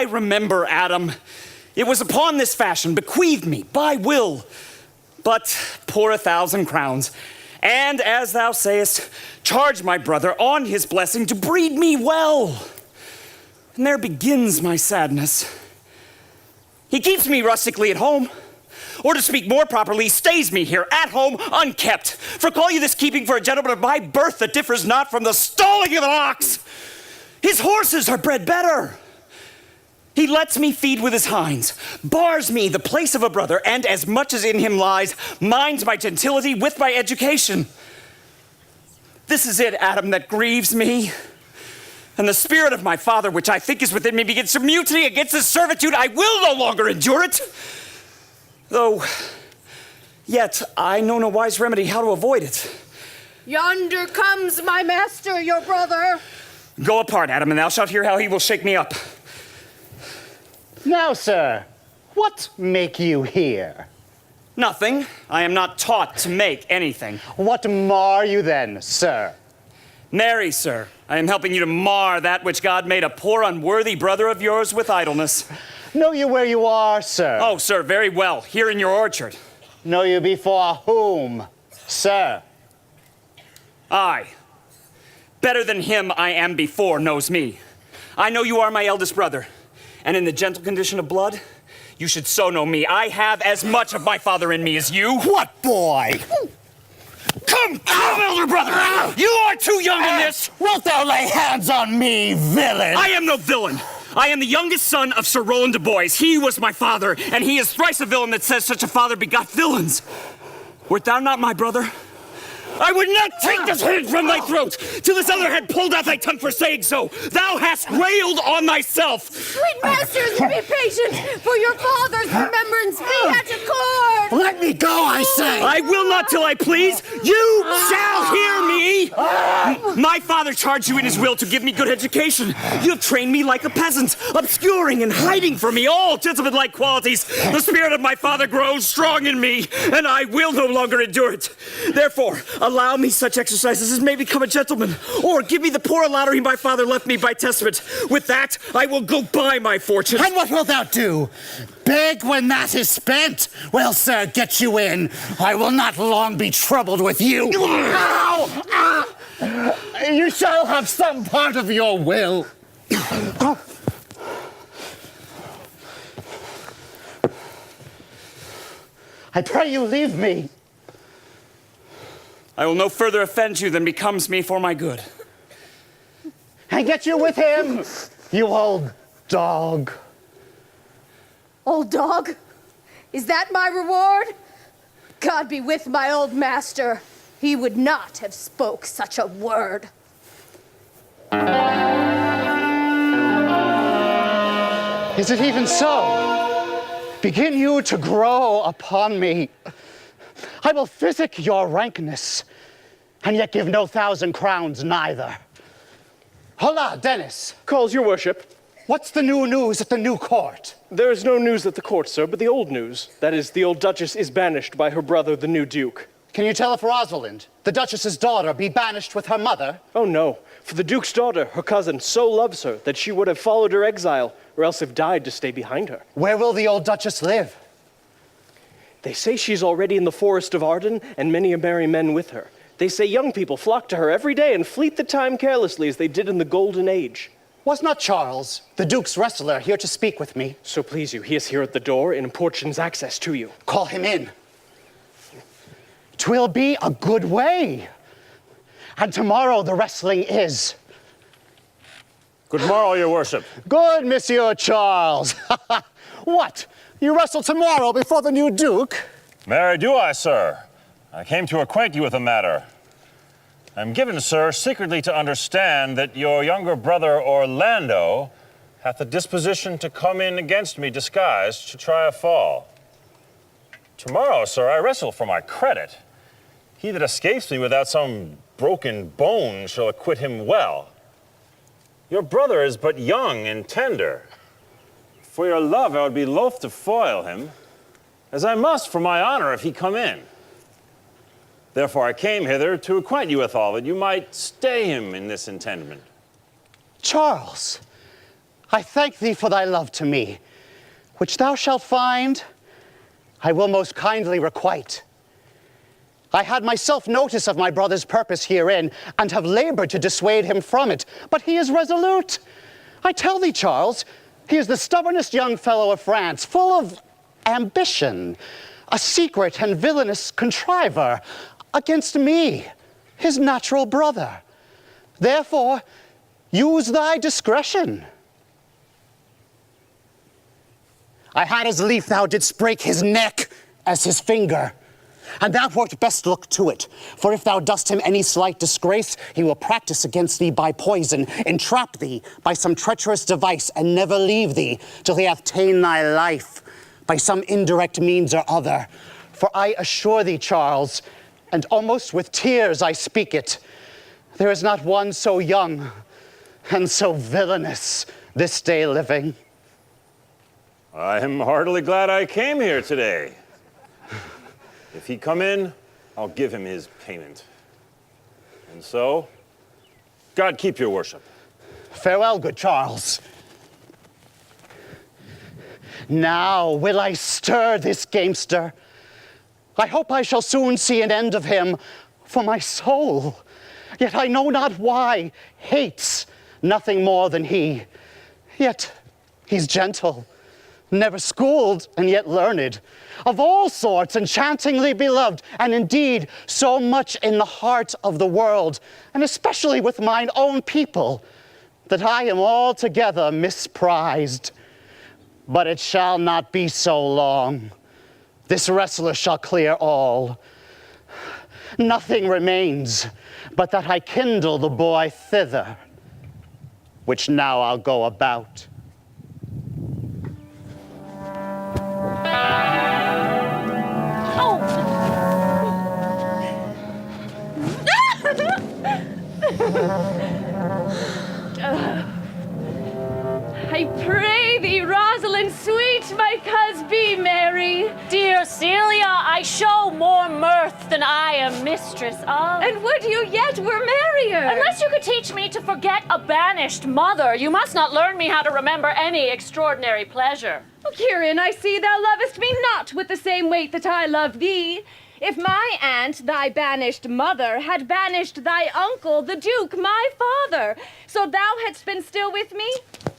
I remember, Adam. It was upon this fashion, bequeathed me by will. But pour 1,000 crowns, and as thou sayest, charge my brother on his blessing to breed me well. And there begins my sadness. He keeps me rustically at home, or to speak more properly, stays me here at home unkept. For call you this keeping for a gentleman of my birth that differs not from the stalling of an ox. His horses are bred better. He lets me feed with his hinds, bars me the place of a brother, and as much as in him lies, minds my gentility with my education. This is it, Adam, that grieves me. And the spirit of my father, which I think is within me, begins to mutiny against this servitude. I will no longer endure it. Though, yet, I know no wise remedy how to avoid it. Yonder comes my master, your brother. Go apart, Adam, and thou shalt hear how he will shake me up. Now, sir, what make you here? Nothing. I am not taught to make anything. What mar you then, sir? Nary, sir. I am helping you to mar that which God made a poor unworthy brother of yours with idleness. Know you where you are, sir? Oh, sir, very well. Here in your orchard. Know you before whom, sir? Aye. Better than him I am before knows me. I know you are my eldest brother, and in the gentle condition of blood, you should so know me. I have as much of my father in me as you. What boy? Come, elder brother! You are too young in this! Wilt thou lay hands on me, villain? I am no villain. I am the youngest son of Sir Roland de Boys. He was my father, and he is thrice a villain that says such a father begot villains. Wert thou not my brother, I would not take this hand from thy throat till this other had pulled out thy tongue for saying so. Thou hast railed on thyself. Sweet masters, be patient, for your father's remembrance be at accord. Let me go, I say. I will not till I please. You shall hear me. My father charged you in his will to give me good education. You have trained me like a peasant, obscuring and hiding from me all gentlemanlike qualities. The spirit of my father grows strong in me, and I will no longer endure it. Therefore, allow me such exercises as may become a gentleman, or give me the poor lottery my father left me by testament. With that, I will go buy my fortune. And what wilt thou do? Beg when that is spent? Well, sir, get you in. I will not long be troubled with you. Ow! Ah! You shall have some part of your will. I pray you leave me. I will no further offend you than becomes me for my good. And get you with him, you old dog. Old dog? Is that my reward? God be with my old master. He would not have spoke such a word. Is it even so? Begin you to grow upon me. I will physic your rankness, and yet give no 1,000 crowns neither. Hola, Dennis. Calls your worship. What's the new news at the new court? There is no news at the court, sir, but the old news. That is, the old duchess is banished by her brother, the new duke. Can you tell if Rosalind, the duchess's daughter, be banished with her mother? Oh no, for the duke's daughter, her cousin, so loves her that she would have followed her exile, or else have died to stay behind her. Where will the old duchess live? They say she's already in the forest of Arden, and many a merry men with her. They say young people flock to her every day and fleet the time carelessly as they did in the Golden Age. Was not Charles, the duke's wrestler, here to speak with me? So please you, he is here at the door and importunes access to you. Call him in. 'Twill be a good way. And tomorrow the wrestling is. Good morrow, your worship. Good, Monsieur Charles. What? You wrestle tomorrow before the new duke? Marry do I, sir. I came to acquaint you with a matter. I'm given, sir, secretly to understand that your younger brother Orlando hath a disposition to come in against me disguised to try a fall. Tomorrow, sir, I wrestle for my credit. He that escapes me without some broken bone shall acquit him well. Your brother is but young and tender. For your love, I would be loath to foil him, as I must for my honor if he come in. Therefore I came hither to acquaint you withal, that you might stay him in this intendment. Charles, I thank thee for thy love to me, which thou shalt find I will most kindly requite. I had myself notice of my brother's purpose herein, and have labored to dissuade him from it, but he is resolute. I tell thee, Charles, he is the stubbornest young fellow of France, full of ambition, a secret and villainous contriver against me, his natural brother. Therefore, use thy discretion. I had as lief thou didst break his neck as his finger, and thou wert best look to it. For if thou dost him any slight disgrace, he will practice against thee by poison, entrap thee by some treacherous device, and never leave thee till he hath ta'en thy life by some indirect means or other. For I assure thee, Charles, and almost with tears I speak it, there is not one so young and so villainous this day living. I am heartily glad I came here today. If he come in, I'll give him his payment. And so, God keep your worship. Farewell, good Charles. Now will I stir this gamester. I hope I shall soon see an end of him, for my soul, yet I know not why, hates nothing more than he. Yet he's gentle, never schooled, and yet learned, of all sorts, enchantingly beloved, and indeed so much in the heart of the world, and especially with mine own people, that I am altogether misprized. But it shall not be so long. This wrestler shall clear all. Nothing remains but that I kindle the boy thither, which now I'll go about. I pray thee, Rosalind, sweet, my cuz be merry. Dear Celia, I show more mirth than I am mistress of. And would you yet were merrier? Unless you could teach me to forget a banished mother, you must not learn me how to remember any extraordinary pleasure. Oh, Kieran, I see thou lovest me not with the same weight that I love thee. If my aunt, thy banished mother, had banished thy uncle, the Duke, my father, so thou hadst been still with me,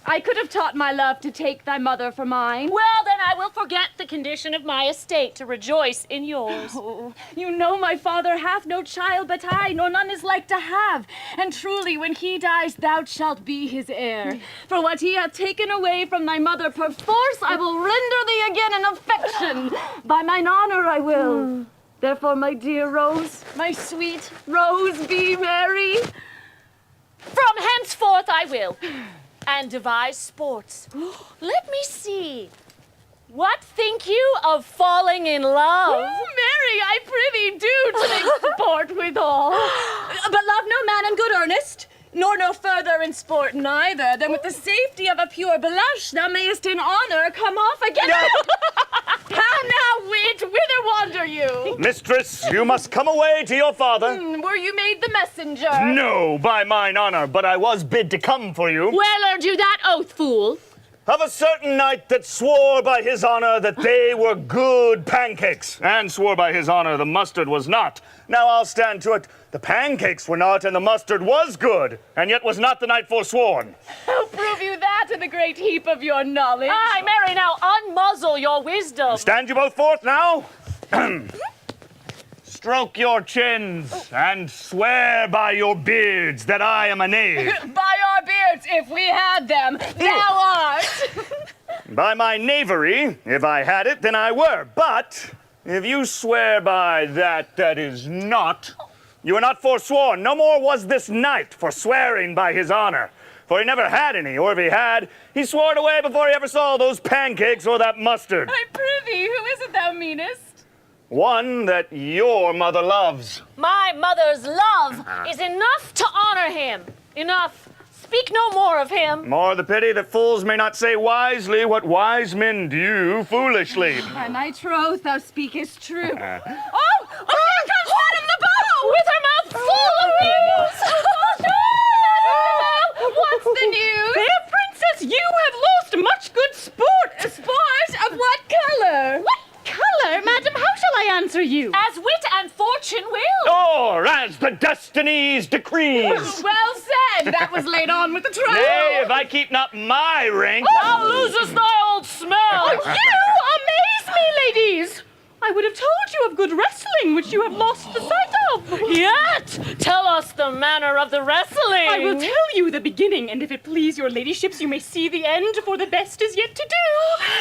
I could have taught my love to take thy mother for mine. Well, then I will forget the condition of my estate to rejoice in yours. Oh, you know my father hath no child but I, nor none is like to have. And truly, when he dies, thou shalt be his heir. For what he hath taken away from thy mother perforce, I will render thee again in affection. By mine honor I will. Therefore, my dear Rose, my sweet Rose, be merry. From henceforth I will, and devise sports. Let me see. What think you of falling in love? Mary, I prithee do to make sport withal. But love no man in good earnest, nor no further in sport neither, than with the safety of a pure blush thou mayest in honor come off again. How now, wit, whither wander you? Mistress, you must come away to your father. Were you made the messenger? No, by mine honor, but I was bid to come for you. Where learned you that oath, fool? Of a certain knight that swore by his honor that they were good pancakes, and swore by his honor the mustard was not. Now I'll stand to it. The pancakes were not, and the mustard was good, and yet was not the knight forsworn. How prove you that in the great heap of your knowledge? Aye, Mary, now unmuzzle your wisdom. Stand you both forth now. Stroke your chins, and swear by your beards that I am a knave. By our beards, if we had them, thou art. By my knavery, if I had it, then I were. But if you swear by that is not, you are not forsworn. No more was this knight for swearing by his honor. For he never had any, or if he had, he swore it away before he ever saw those pancakes or that mustard. I prithee, who is it thou meanest? One that your mother loves. My mother's love is enough to honor him. Enough. Speak no more of him. More the pity that fools may not say wisely what wise men do foolishly. By my troth, thou speakest true. Oh, here comes Madame the Bow with her mouth full of rings. What's the news? Fair princess, you have destiny's decrees. Well said. That was laid on with the trial. Nay, if I keep not my rank, Thou losest thy old smell. You amaze me, ladies. I would have told you of good wrestling, which you have lost the sight of. Yet, tell us the manner of the wrestling. I will tell you the beginning, and if it please your ladyships, you may see the end, for the best is yet to do.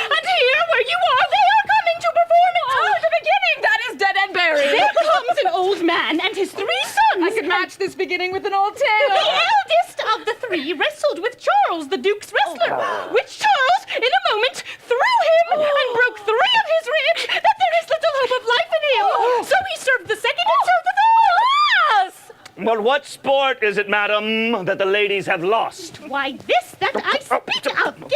And here, where you are, they are coming to perform it. Oh, the beginning! That is dead and buried. There comes an old man and his 3 sons. I could match this beginning with an old tale. The eldest of the 3 wrestled with Charles, the Duke's wrestler, which Charles, in a moment, threw him and broke 3 of his ribs, that there is little hope of life in him. So he served the second and served the third. Alas! well, what sport is it, madam, that the ladies have lost? Why, this that I speak of.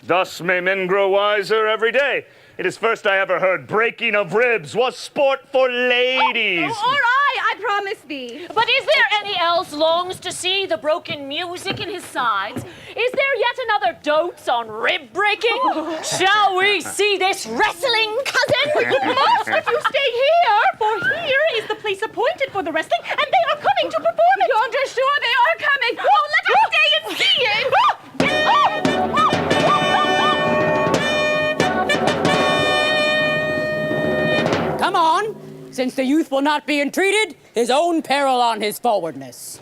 Thus may men grow wiser every day. It is first I ever heard breaking of ribs was sport for ladies. I promise thee. But is there any else longs to see the broken music in his sides? Is there yet another dotes on rib breaking? Shall we see this wrestling, cousin? You must if you stay here, for here is the place appointed for the wrestling, and they are coming to perform it. Yonder sure they are coming. Oh, let us stay and see it. Come on, since the youth will not be entreated, his own peril on his forwardness.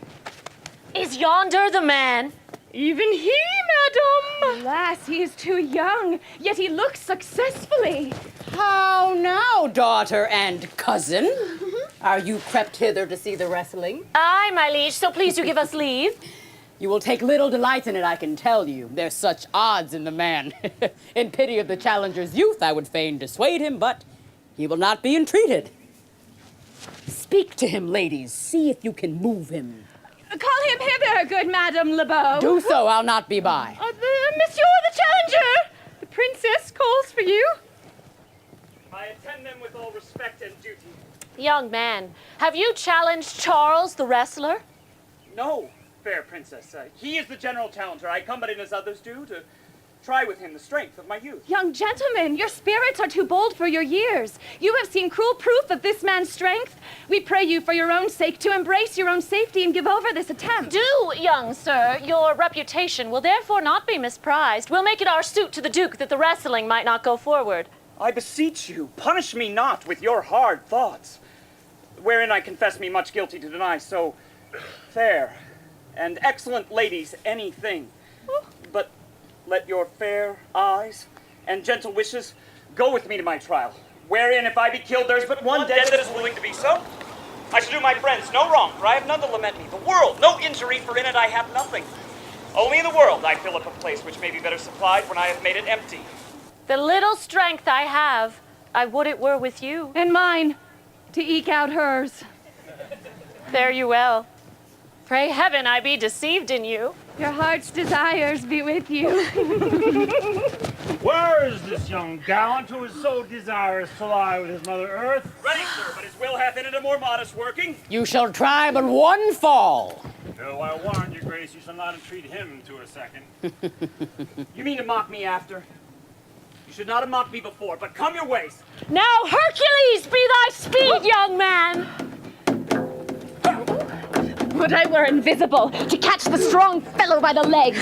Is yonder the man? Even he, madam. Alas, he is too young, yet he looks successfully. How now, daughter and cousin? Are you crept hither to see the wrestling? Aye, my liege, so please you give us leave. You will take little delight in it, I can tell you. There's such odds in the man. In pity of the challenger's youth, I would fain dissuade him, but he will not be entreated. Speak to him, ladies. See if you can move him. Call him hither, good Madame Lebeau. Do so, I'll not be by. Monsieur the Challenger, the princess calls for you. I attend them with all respect and duty. Young man, have you challenged Charles the wrestler? No, fair princess. He is the general challenger. I come but in as others do to try with him the strength of my youth. Young gentlemen, your spirits are too bold for your years. You have seen cruel proof of this man's strength. We pray you, for your own sake, to embrace your own safety and give over this attempt. Do, young sir. Your reputation will therefore not be misprized. We'll make it our suit to the Duke that the wrestling might not go forward. I beseech you, punish me not with your hard thoughts, wherein I confess me much guilty to deny so fair and excellent ladies anything. But let your fair eyes and gentle wishes go with me to my trial, wherein if I be killed, there's but one dead that is willing to be so. I shall do my friends no wrong, for I have none to lament me. The world, no injury, for in it I have nothing. Only in the world I fill up a place which may be better supplied when I have made it empty. The little strength I have, I would it were with you. And mine, to eke out hers. Fare you well. Pray heaven I be deceived in you. Your heart's desires be with you. Where is this young gallant who is so desirous to lie with his mother Earth? Ready, sir, but his will hath in it a more modest working. You shall try but one fall. Though I warn your grace, you shall not entreat him to a second. You mean to mock me after? You should not have mocked me before, but come your ways. Now Hercules be thy speed, young man. Would I were invisible to catch the strong fellow by the legs.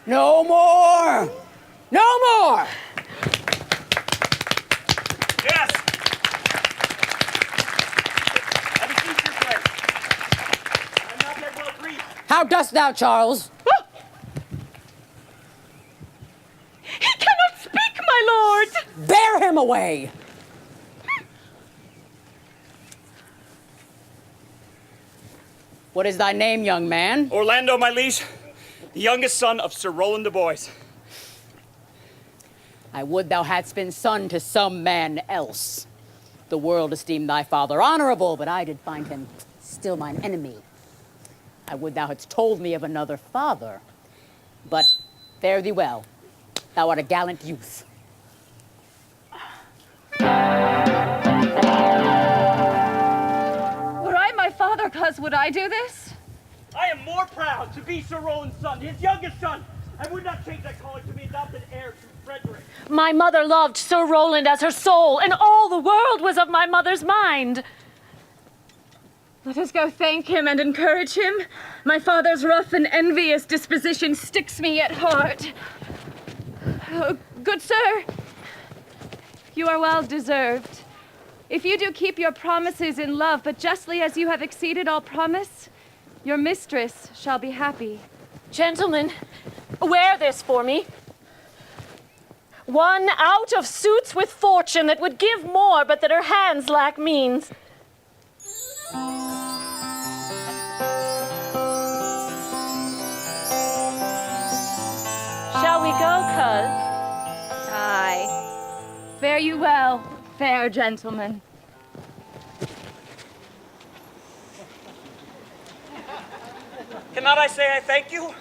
No more! No more! Yes! I beseech your grace. I'm not yet well agreed. How dost thou, Charles? He cannot speak, my lord! Bear him away! What is thy name, young man? Orlando, my liege, the youngest son of Sir Roland de Boys. I would thou hadst been son to some man else. The world esteemed thy father honorable, but I did find him still mine enemy. I would thou hadst told me of another father. But fare thee well. Thou art a gallant youth. Were I my father, cuz, would I do this? I am more proud to be Sir Roland's son, his youngest son. I would not change that calling to be adopted heir to Frederick. My mother loved Sir Roland as her soul, and all the world was of my mother's mind. Let us go thank him and encourage him. My father's rough and envious disposition sticks me at heart. Oh, good sir, you are well deserved. If you do keep your promises in love, but justly as you have exceeded all promise, your mistress shall be happy. Gentlemen, wear this for me. One out of suits with fortune that would give more, but that her hands lack means. Shall we go, cuz? Aye. Fare you well, fair gentlemen. Cannot I say I thank you?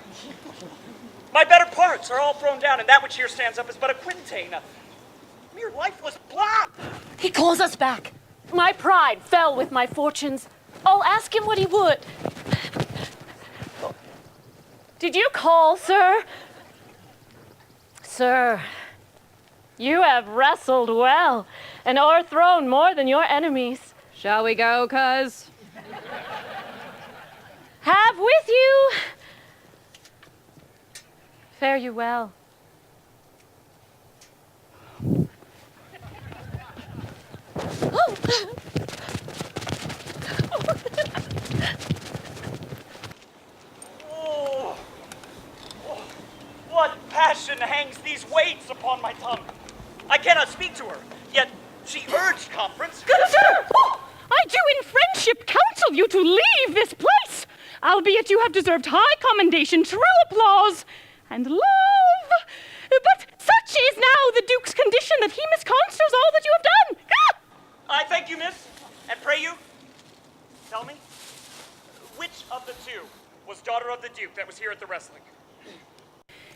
My better parts are all thrown down, and that which here stands up is but a quintain, a mere lifeless blob. He calls us back. My pride fell with my fortunes. I'll ask him what he would. Did you call, sir? Sir, you have wrestled well and o'erthrown more than your enemies. Shall we go, cuz? Have with you. Fare you well. Oh, what passion hangs these weights upon my tongue? I cannot speak to her, yet she urged conference. Good sir! I do in friendship counsel you to leave this place, albeit you have deserved high commendation, true applause, and love. But such is now the Duke's condition that he misconstrues all that you have done. Ah! I thank you, miss, and pray you, tell me, which of the two was daughter of the Duke that was here at the wrestling?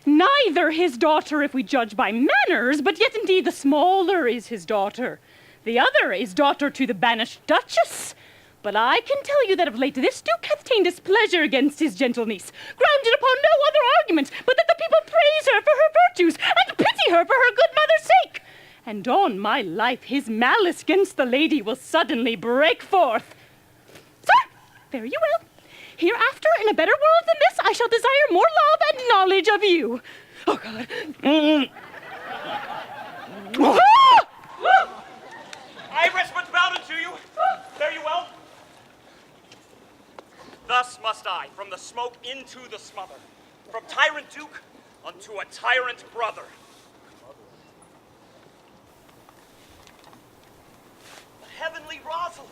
Neither his daughter, if we judge by manners, but yet indeed the smaller is his daughter. The other is daughter to the banished Duchess. But I can tell you that of late this Duke hath ta'en displeasure against his gentle niece, grounded upon no other argument, but that the people praise her for her virtues, and pity her for her good mother's sake. And on my life his malice against the lady will suddenly break forth. Sir, fare you well. Hereafter, in a better world than this, I shall desire more love and knowledge of you. Oh, God. I rest much bound unto you. Fare you well. Thus must I, from the smoke into the smother, from tyrant Duke unto a tyrant brother. The heavenly Rosalind.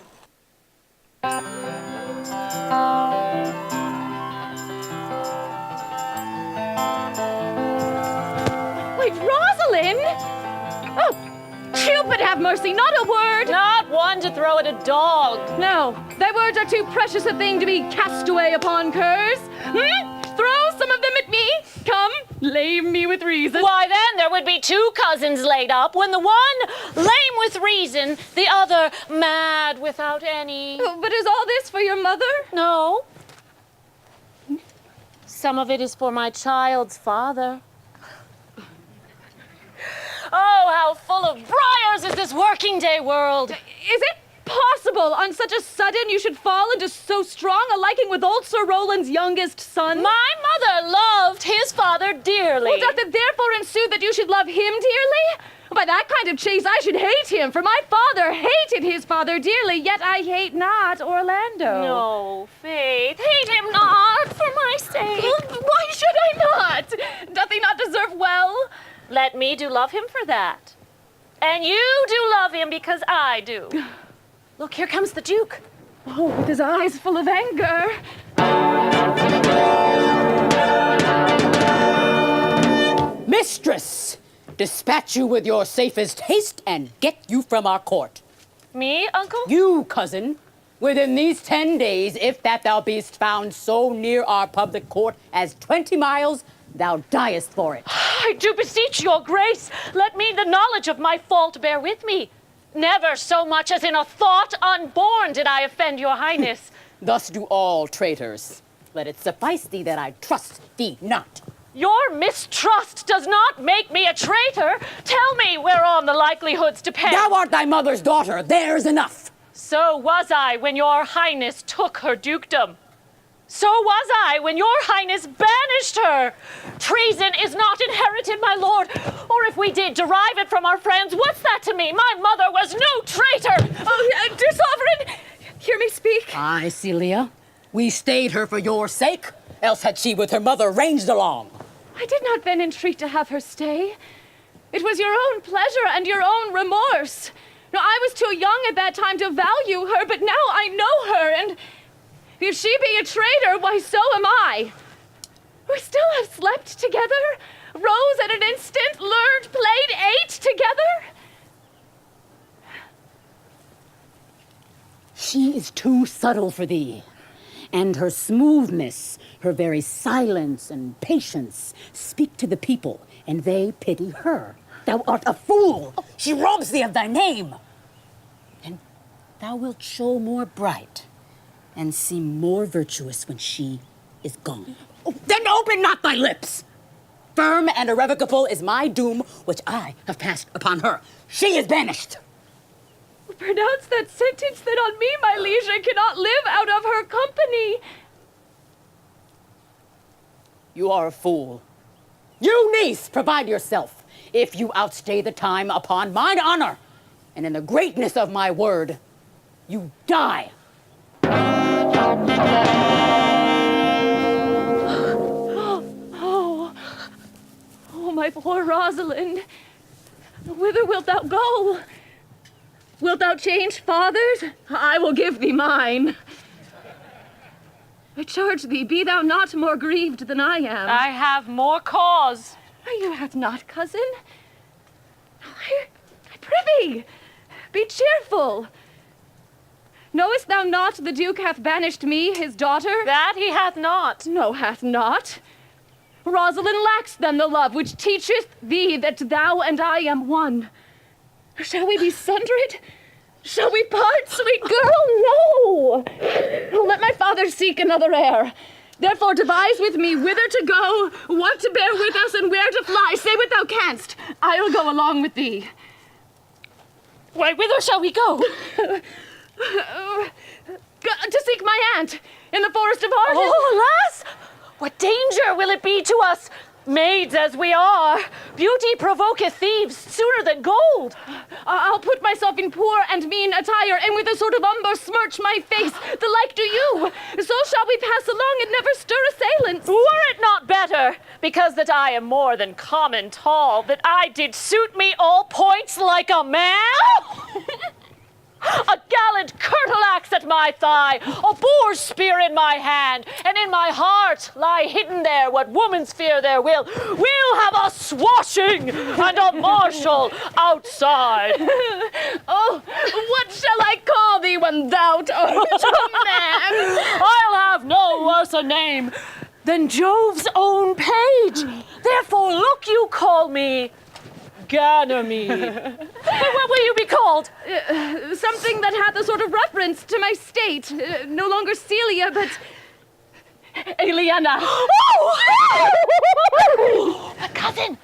Wait, Rosalind? Oh, Cupid have mercy, not a word. Not one to throw at a dog. No, thy words are too precious a thing to be cast away upon curs. Throw some of them at me. Come, lame me with reason. Why then there would be two cousins laid up, when the one lame with reason, the other mad without any. Oh, but is all this for your mother? No. Some of it is for my child's father. Oh, how full of briars is this working day world! Is it possible on such a sudden you should fall into so strong a liking with old Sir Roland's youngest son? My mother loved his father father dearly. Well, doth it therefore ensue that you should love him dearly? By that kind of chase I should hate him, for my father hated his father dearly, yet I hate not Orlando. No, Faith, hate him not for my sake. Why should I not? Doth he not deserve well? Let me do love him for that. And you do love him because I do. Look, here comes the Duke. Oh, with his eyes full of anger. Mistress, dispatch you with your safest haste and get you from our court. Me, uncle? You, cousin, within these 10 days, if that thou beest found so near our public court as 20 miles, thou diest for it. I do beseech your grace, let me the knowledge of my fault bear with me. Never so much as in a thought unborn did I offend your highness. Thus do all traitors. Let it suffice thee that I trust thee not. Your mistrust does not make me a traitor. Tell me whereon the likelihoods depend. Thou art thy mother's daughter, there's enough. So was I when your highness took her dukedom. So was I when your highness banished her. Treason is not inherited, my lord. Or if we did derive it from our friends, what's that to me? My mother was no traitor. Oh, dear sovereign, hear me speak. Aye, Celia, we stayed her for your sake, else had she with her mother ranged along. I did not then entreat to have her stay. It was your own pleasure and your own remorse. No, I was too young at that time to value her, but now I know her, and if she be a traitor, why, so am I. We still have slept together, rose at an instant, learned, played, ate together. She is too subtle for thee, and her smoothness, her very silence and patience speak to the people, and they pity her. Thou art a fool. She robs thee of thy name. And thou wilt show more bright and seem more virtuous when she is gone. Oh, then open not thy lips. Firm and irrevocable is my doom, which I have passed upon her. She is banished. Pronounce that sentence that on me, my liege, I cannot live out of her company. You are a fool. You, niece, provide yourself. If you outstay the time upon mine honor, and in the greatness of my word, you die. Oh, my poor Rosalind, whither wilt thou go? Wilt thou change fathers? I will give thee mine. I charge thee, be thou not more grieved than I am. I have more cause. You have not, cousin. I prithee, be cheerful. Knowest thou not the Duke hath banished me, his daughter? That he hath not. No, hath not. Rosalind lacks then the love which teacheth thee that thou and I am one. Shall we be sundered? Shall we part, sweet girl? No! Let my father seek another heir. Therefore devise with me whither to go, what to bear with us, and where to fly. Say what thou canst. I'll go along with thee. Why, whither shall we go? To seek my aunt in the forest of Arden. Oh, alas! What danger will it be to us, maids as we are? Beauty provoketh thieves sooner than gold. I'll put myself in poor and mean attire, and with a sort of umber smirch my face, the like do you. So shall we pass along and never stir assailants. Were it not better, because that I am more than common tall, that I did suit me all points like a man? A gallant curtle-axe at my thigh, a boar's spear in my hand, and in my heart lie hidden there what woman's fear there will. We'll have a swashing and a marshal outside. Oh, what shall I call thee when thou art a man? I'll have no worse a name than Jove's own page. Therefore look you call me Ganymede. What will you be called? Something that hath a sort of reference to my state. No longer Celia, but Eliana. Cousin,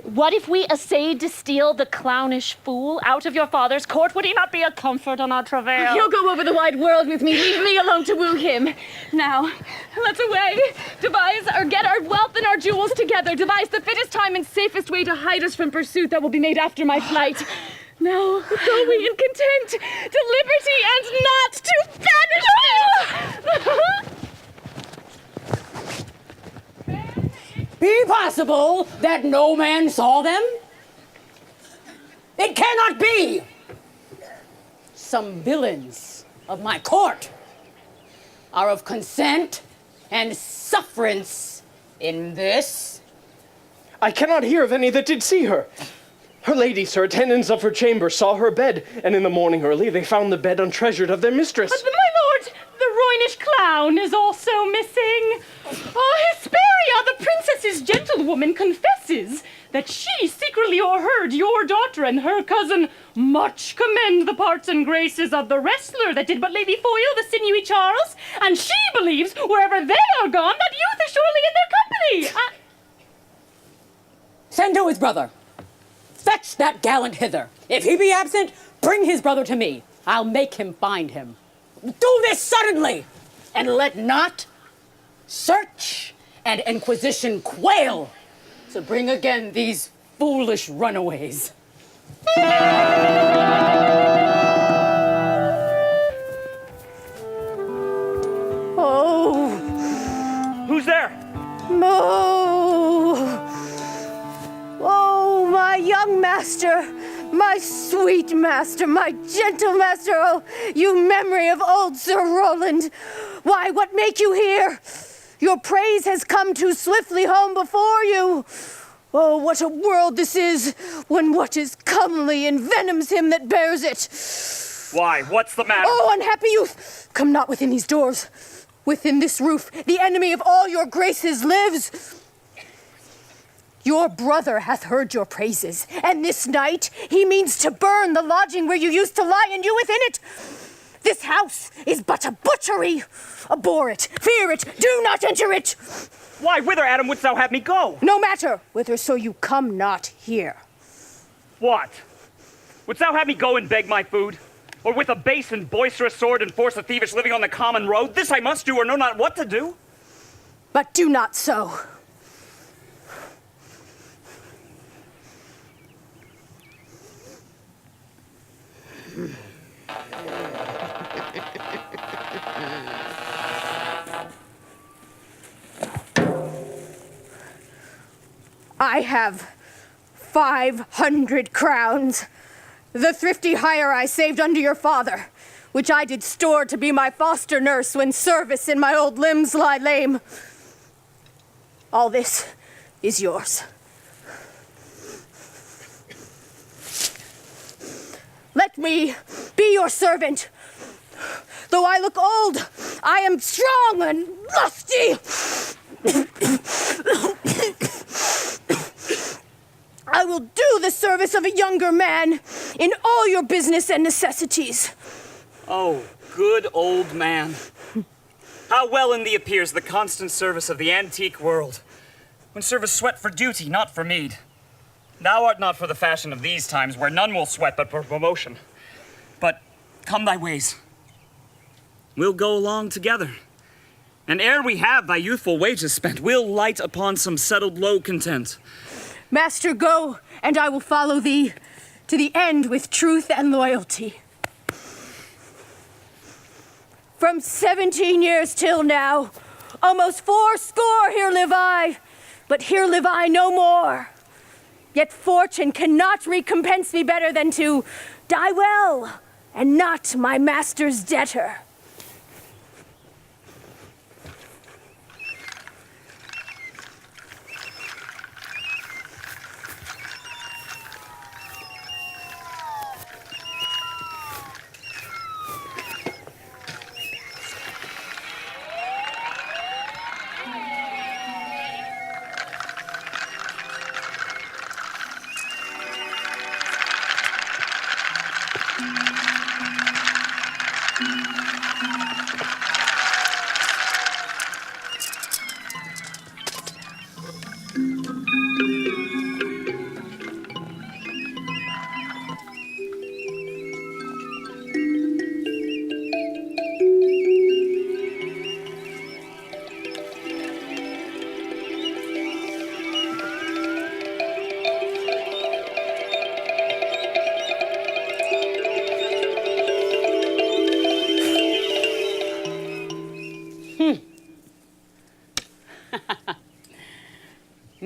What if we essayed to steal the clownish fool out of your father's court? Would he not be a comfort on our travail? He'll go over the wide world with me. Leave me alone to woo him. Now, let's away. Devise or get our wealth and our jewels together. Devise the fittest time and safest way to hide us from pursuit that will be made after my flight. Now, go we in content to liberty and not to banishment. Be possible that no man saw them? It cannot be! Some villains of my court are of consent and sufferance in this. I cannot hear of any that did see her. Her ladies, her attendants of her chamber, saw her bed, and in the morning early they found the bed untreasured of their mistress. But my lord, the Roynish clown is also missing. Hesperia, the princess's gentlewoman, confesses that she secretly o'erheard your daughter and her cousin much commend the parts and graces of the wrestler that did but lay before you the sinewy Charles, and she believes wherever they are gone that youth is surely in their company. Send to his brother. Fetch that gallant hither. If he be absent, bring his brother to me. I'll make him find him. Do this suddenly, and let not search and inquisition quail to bring again these foolish runaways. Oh, Who's there? oh, my young master, my sweet master, my gentle master, oh, you memory of old Sir Roland. Why, what make you here? Your praise has come too swiftly home before you. Oh, what a world this is, when what is comely envenoms him that bears it. Why, what's the matter? Oh, unhappy youth, come not within these doors. Within this roof, the enemy of all your graces lives. Your brother hath heard your praises, and this night he means to burn the lodging where you used to lie, and you within it. This house is but a butchery. Abhor it, fear it, do not enter it. Why, whither, Adam, wouldst thou have me go? No matter, whither so you come not here. What? Wouldst thou have me go and beg my food? Or with a base and boisterous sword enforce a thievish living on the common road? This I must do, or know not what to do. But do not so. I have 500 crowns, the thrifty hire I saved under your father, which I did store to be my foster nurse when service in my old limbs lie lame. All this is yours. Let me be your servant. Though I look old, I am strong and lusty. I will do the service of a younger man in all your business and necessities. Oh, good old man. How well in thee appears the constant service of the antique world, when service sweat for duty, not for meed. Thou art not for the fashion of these times, where none will sweat but for promotion. But come thy ways. We'll go along together. And ere we have thy youthful wages spent, we'll light upon some settled low content. Master, go, and I will follow thee to the end with truth and loyalty. From 17 years till now, almost 80 here live I, but here live I no more. Yet fortune cannot recompense me better than to die well and not my master's debtor.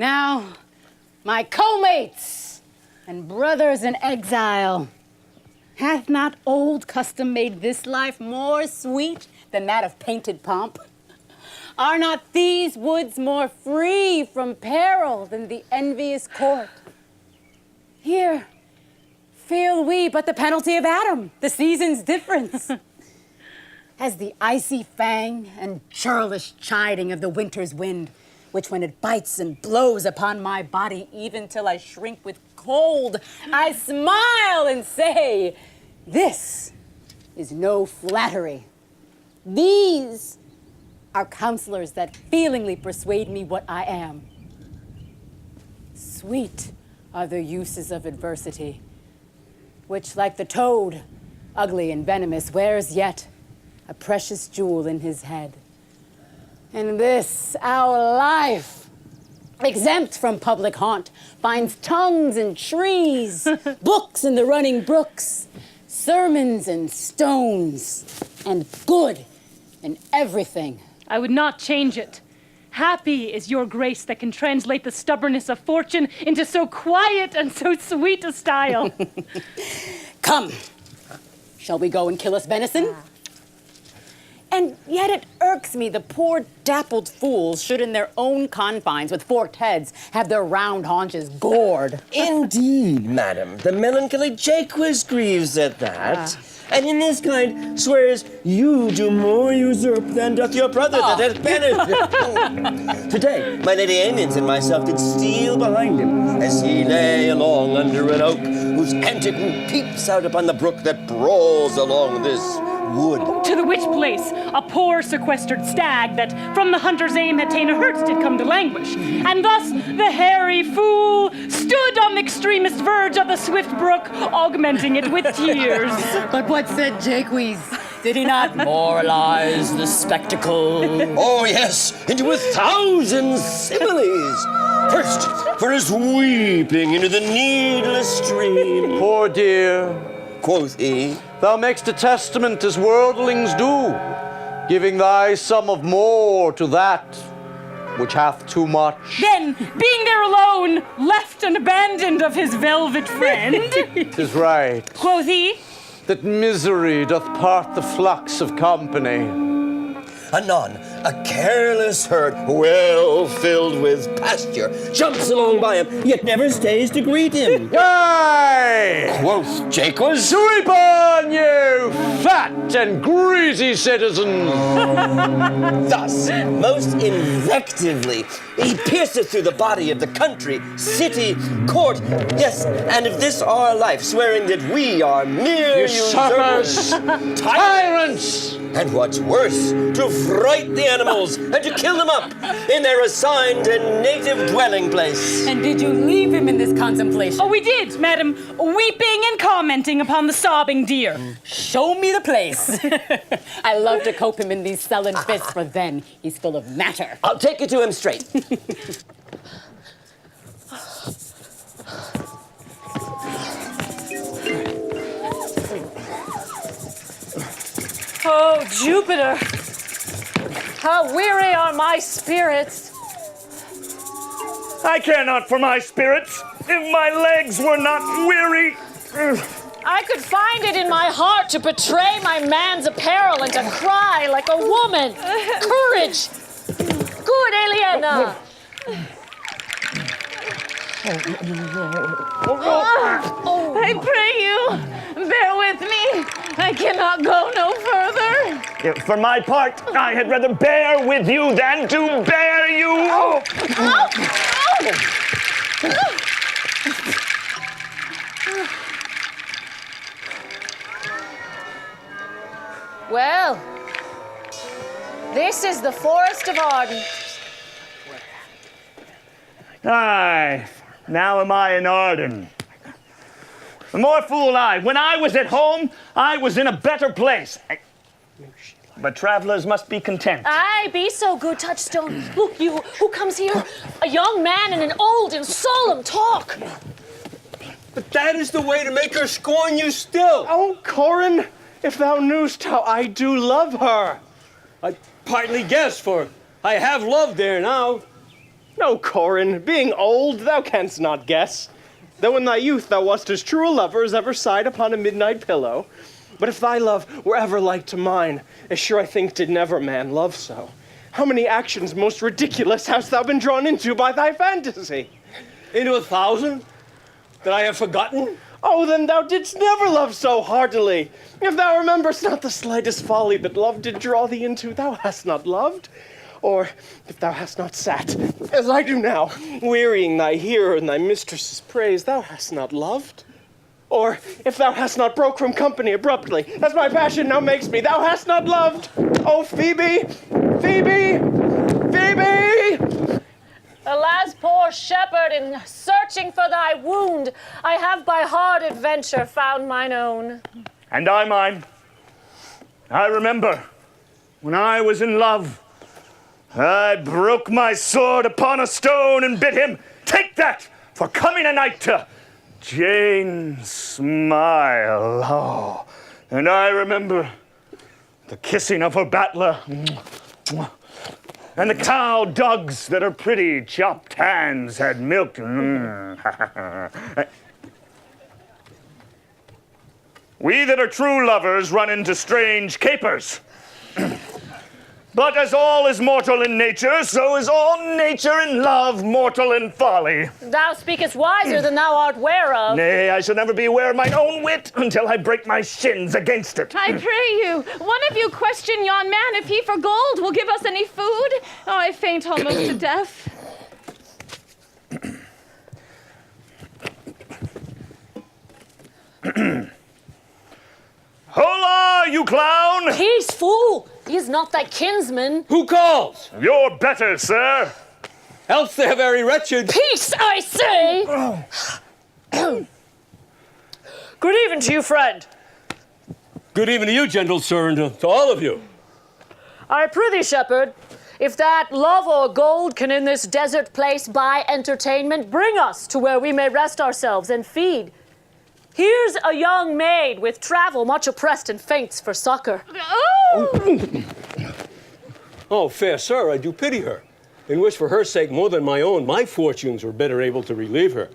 Now, my co-mates and brothers in exile, hath not old custom made this life more sweet than that of painted pomp? Are not these woods more free from peril than the envious court? Here, feel we but the penalty of Adam, the season's difference. As the icy fang and churlish chiding of the winter's wind, which when it bites and blows upon my body, even till I shrink with cold, I smile and say, this is no flattery. These are counselors that feelingly persuade me what I am. Sweet are the uses of adversity, which, like the toad, ugly and venomous, wears yet a precious jewel in his head. And this, our life, exempt from public haunt, finds tongues in trees, books in the running brooks, sermons in stones, and good in everything. I would not change it. Happy is your grace that can translate the stubbornness of fortune into so quiet and so sweet a style. Come, shall we go and kill us venison? And yet it irks me the poor dappled fools should in their own confines with forked heads have their round haunches gored. Indeed, madam, the melancholy Jaques grieves at that. And in this kind swears you do more usurp than doth your brother that hath banished. Today, my lady Amiens and myself did steal behind him as he lay along under an oak whose antic root peeps out upon the brook that brawls along this wood. To the which place a poor sequestered stag that from the hunter's aim had ta'en a hurt did come to languish. And thus the hairy fool stood on the extremest verge of the swift brook, augmenting it with tears. But what said Jaques? Did he not moralize the spectacle? Oh, yes, into 1,000 similes. First, for his weeping into the needless stream. Poor dear, Quoth he, thou makest a testament as worldlings do, giving thy sum of more to that which hath too much. Then, being there alone, left and abandoned of his velvet friend, 'Tis right quoth he, that misery doth part the flocks of company. anon, a careless herd, well filled with pasture, jumps along by him, yet never stays to greet him. Yea! Quoth Jaques, Sweep on, you fat and greasy citizens! thus, most invectively, he pierceth through the body of the country, city, court, yes, and of this our life, swearing that we are mere Usurpers! Tyrants! And what's worse, to fright the animals and to kill them up in their assigned and native dwelling place. And did you leave him in this contemplation? oh, we did, madam, weeping and commenting upon the sobbing deer. Show me the place. I love to cope him in these sullen fits, for then he's full of matter. I'll take you to him straight. Oh, Jupiter, how weary are my spirits. I care not for my spirits if my legs were not weary. I could find it in my heart to betray my man's apparel and to cry like a woman. Courage! Good, Eliana! I pray you, bear with me. I cannot go no further. For my part, I had rather bear with you than to bear you. Well, this is the Forest of Arden. Aye, now am I in Arden. The more fool I. When I was at home, I was in a better place. But travelers must be content. Aye, be so good, Touchstone. Look, you, who comes here? A young man and an old and solemn talk. But that is the way to make her scorn you still. Oh, Corin, if thou knewst how I do love her. I partly guess, for I have love there now. No, Corin, being old, thou canst not guess. Though in thy youth thou wast as true a lover as ever sighed upon a midnight pillow. But if thy love were ever like to mine, as sure I think did never man love so, how many actions most ridiculous hast thou been drawn into by thy fantasy? Into 1,000 that I have forgotten? Oh, then thou didst never love so heartily. If thou rememberst not the slightest folly that love did draw thee into, thou hast not loved. Or if thou hast not sat, as I do now, wearying thy hearer in thy mistress's praise, thou hast not loved. Or if thou hast not broke from company abruptly, as my passion now makes me, thou hast not loved. Oh, Phoebe, Phoebe, Phoebe! Alas, poor shepherd, in searching for thy wound, I have by hard adventure found mine own. And I mine. I remember when I was in love, I broke my sword upon a stone and bid him take that for coming a night to Jane smile. Oh, and I remember the kissing of her battler and the cow dogs that her pretty chopped hands had milked. We that are true lovers run into strange capers. But as all is mortal in nature, so is all nature in love mortal in folly. Thou speakest wiser than thou art ware of. Nay, I shall never be aware of mine own wit until I break my shins against it. I pray you, one of you question yon man if he for gold will give us any food. Oh, I faint almost to death. Hola, you clown! Peace, fool! He is not thy kinsman. Who calls? You're better, sir. Else they are very wretched. Peace, I say! Good evening to you, friend. Good evening to you, gentle sir, and to all of you. I prithee, shepherd, if that love or gold can in this desert place buy entertainment, bring us to where we may rest ourselves and feed. Here's a young maid with travel much oppressed and faints for succor. Oh, fair sir, I do pity her, and wish for her sake more than my own. My fortunes were better able to relieve her.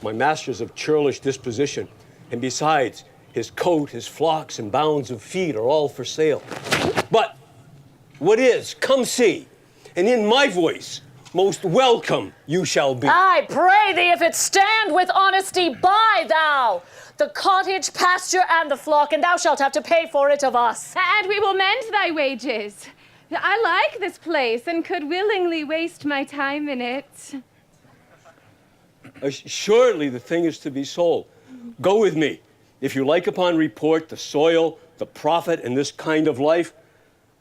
My master's of churlish disposition, and besides, his coat, his flocks, and bounds of feed are all for sale. But what is, come see, and in my voice, most welcome you shall be. I pray thee, if it stand with honesty, buy thou the cottage, pasture, and the flock, and thou shalt have to pay for it of us. And we will mend thy wages. I like this place and could willingly waste my time in it. Surely the thing is to be sold. Go with me. If you like upon report the soil, the profit, and this kind of life,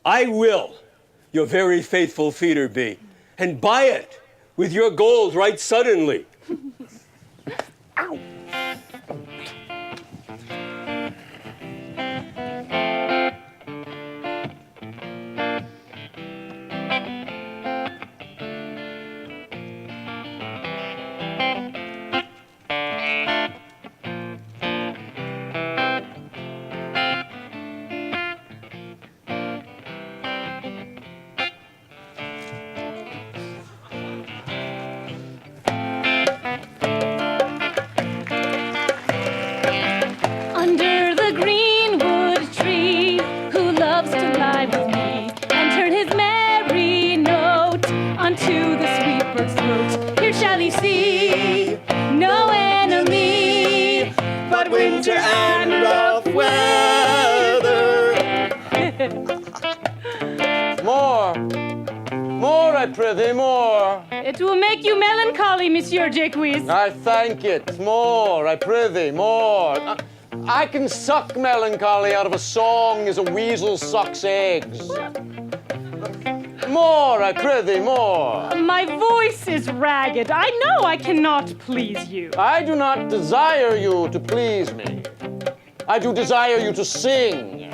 I will your very faithful feeder be, and buy it with your gold right suddenly. Ow. Winter and rough weather. More, I prithee, more. It will make you melancholy, Monsieur Jacques. I thank it. More, I prithee, more. I can suck melancholy out of a song as a weasel sucks eggs. More, I prithee, more. My voice is ragged. I know I cannot please you. I do not desire you to please me. I do desire you to sing.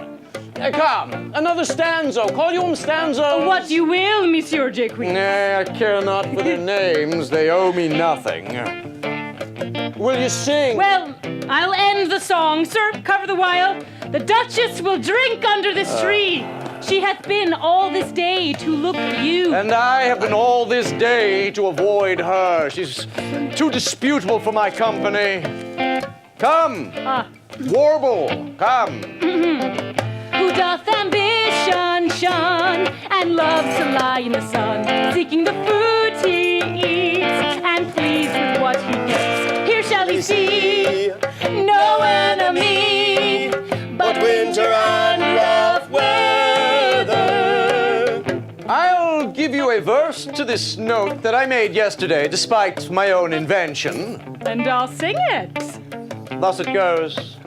Come, another stanza. Call you them stanzas. What you will, Monsieur Jacques. Nay, I care not for their names. They owe me nothing. Will you sing? Well, I'll end the song. Sir, cover the while. The Duchess will drink under this tree. She hath been all this day to look for you. And I have been all this day to avoid her. She's too disputable for my company. Come, warble, come. Who doth ambition shun and loves to lie in the sun, seeking the food he eats and pleased with what he gets. Here shall he see no enemy but winter and rough weather. I'll give you a verse to this note that I made yesterday, despite my own invention. And I'll sing it. Thus it goes.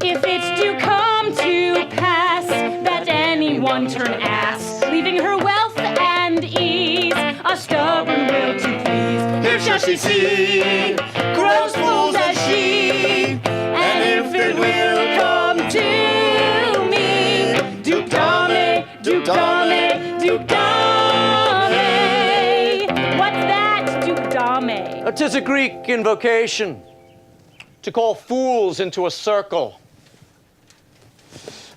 If it's to come to pass that anyone turn ass, leaving her wealth and ease, a stubborn will to please, here shall she see gross fools as she, and if it will come to me, Duke Dame, Duke Dame, Duke Dame. What's that, Duke Dame? 'Tis a Greek invocation to call fools into a circle.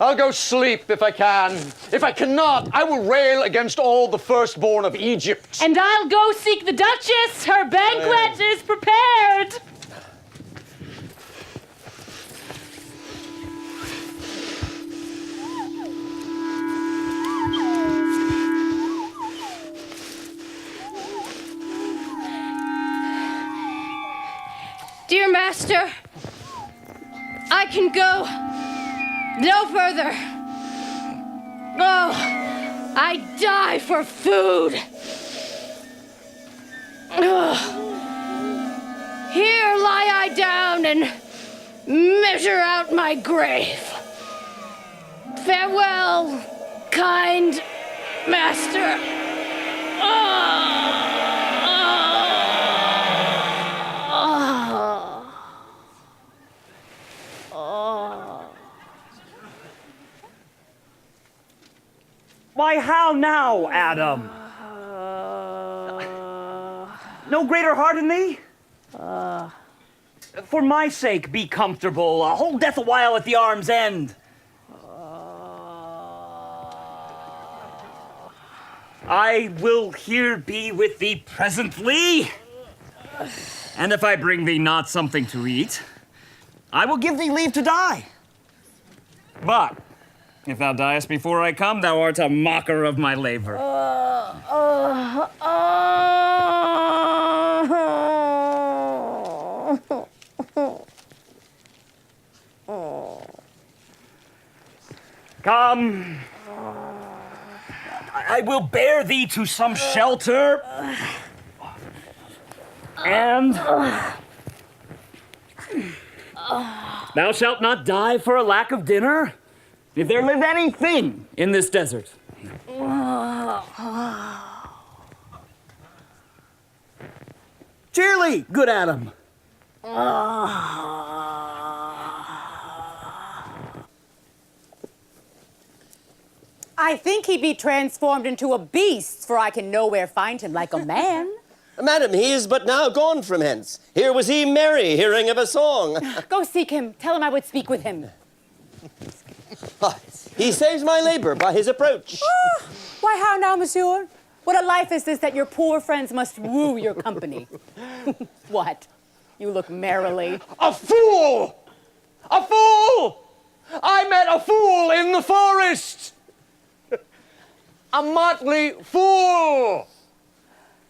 I'll go sleep if I can. If I cannot, I will rail against all the firstborn of Egypt. And I'll go seek the Duchess. Her banquet is prepared. Dear master, I can go no further. Oh, I die for food. Ugh. Here lie I down and measure out my grave. Farewell, kind master. Why, how now, Adam? No greater heart in thee? For my sake, be comfortable. Hold death a while at the arm's end. I will here be with thee presently. And if I bring thee not something to eat, I will give thee leave to die. But if thou diest before I come, thou art a mocker of my labor. Come. I will bear thee to some shelter. And thou shalt not die for a lack of dinner, if there live anything in this desert. Cheerly, good Adam. I think he be transformed into a beast, for I can nowhere find him like a man. Madam, he is but now gone from hence. Here was he merry, hearing of a song. Go seek him. Tell him I would speak with him. He saves my labor by his approach. Why, how now, monsieur? What a life is this that your poor friends must woo your company? What? You look merrily. A fool! A fool! I met a fool in the forest! A motley fool!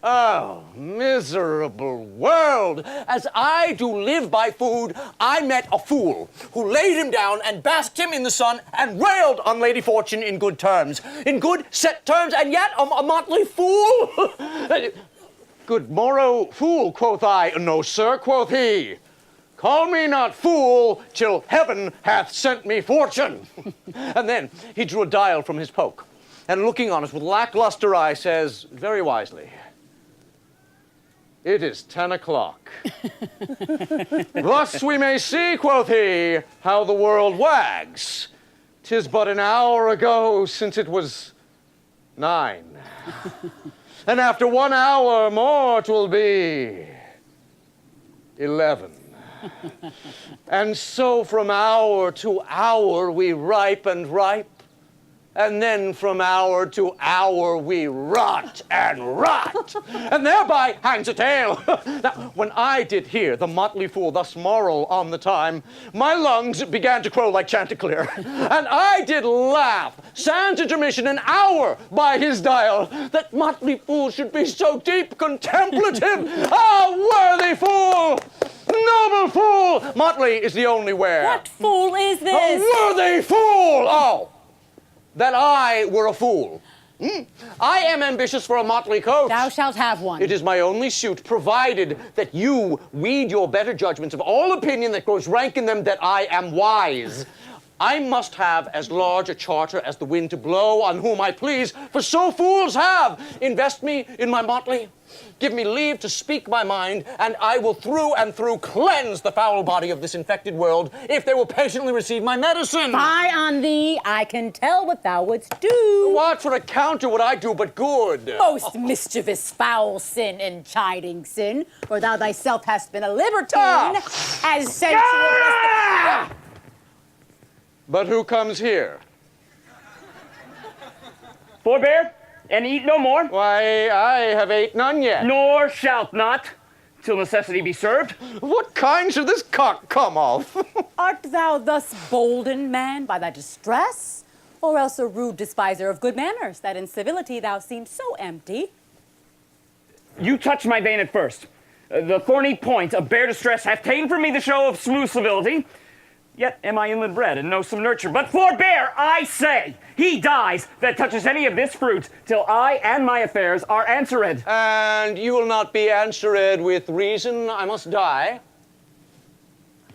Oh, miserable world. As I do live by food, I met a fool who laid him down and basked him in the sun and railed on Lady Fortune in good terms. In good set terms, and yet a motley fool? Good morrow, fool, quoth I. No, sir, quoth he. Call me not fool till heaven hath sent me fortune. And then he drew a dial from his poke, and looking on us with lackluster eye says, very wisely, "It is 10 o'clock. Thus we may see," quoth he, "how the world wags. 'Tis but an hour ago since it was 9. And after 1 hour more 'twill be 11. And so from hour to hour we ripe and ripe, and then from hour to hour we rot and rot, and thereby hangs a tale. Now, when I did hear the motley fool thus moral on the time, my lungs began to crow like Chanticleer, and I did laugh, sans intermission, an hour by his dial, that motley fool should be so deep contemplative. Ah, worthy fool! Noble fool! Motley is the only wear. What fool is this? A worthy fool! Oh, that I were a fool. I am ambitious for a motley coat. Thou shalt have one. It is my only suit, provided that you weed your better judgments of all opinion that grows rank in them that I am wise. I must have as large a charter as the wind to blow on whom I please, for so fools have. Invest me in my motley, give me leave to speak my mind, and I will through and through cleanse the foul body of this infected world, if they will patiently receive my medicine. Fie on thee, I can tell what thou wouldst do. What for a counter would I do but good? Most mischievous foul sin and chiding sin, for thou thyself hast been a libertine, as sensual as the... But who comes here? Forbear, and eat no more. Why, I have ate none yet. Nor shalt not, till necessity be served. What kind should this cock come of? Art thou thus boldened, man, by thy distress? Or else a rude despiser of good manners, that in civility thou seemst so empty? You touched my vein at first. The thorny point of bare distress hath ta'en from me the show of smooth civility. Yet am I inland bred and know some nurture. But forbear, I say, he dies that touches any of this fruit, till I and my affairs are answered. And you will not be answered with reason. I must die.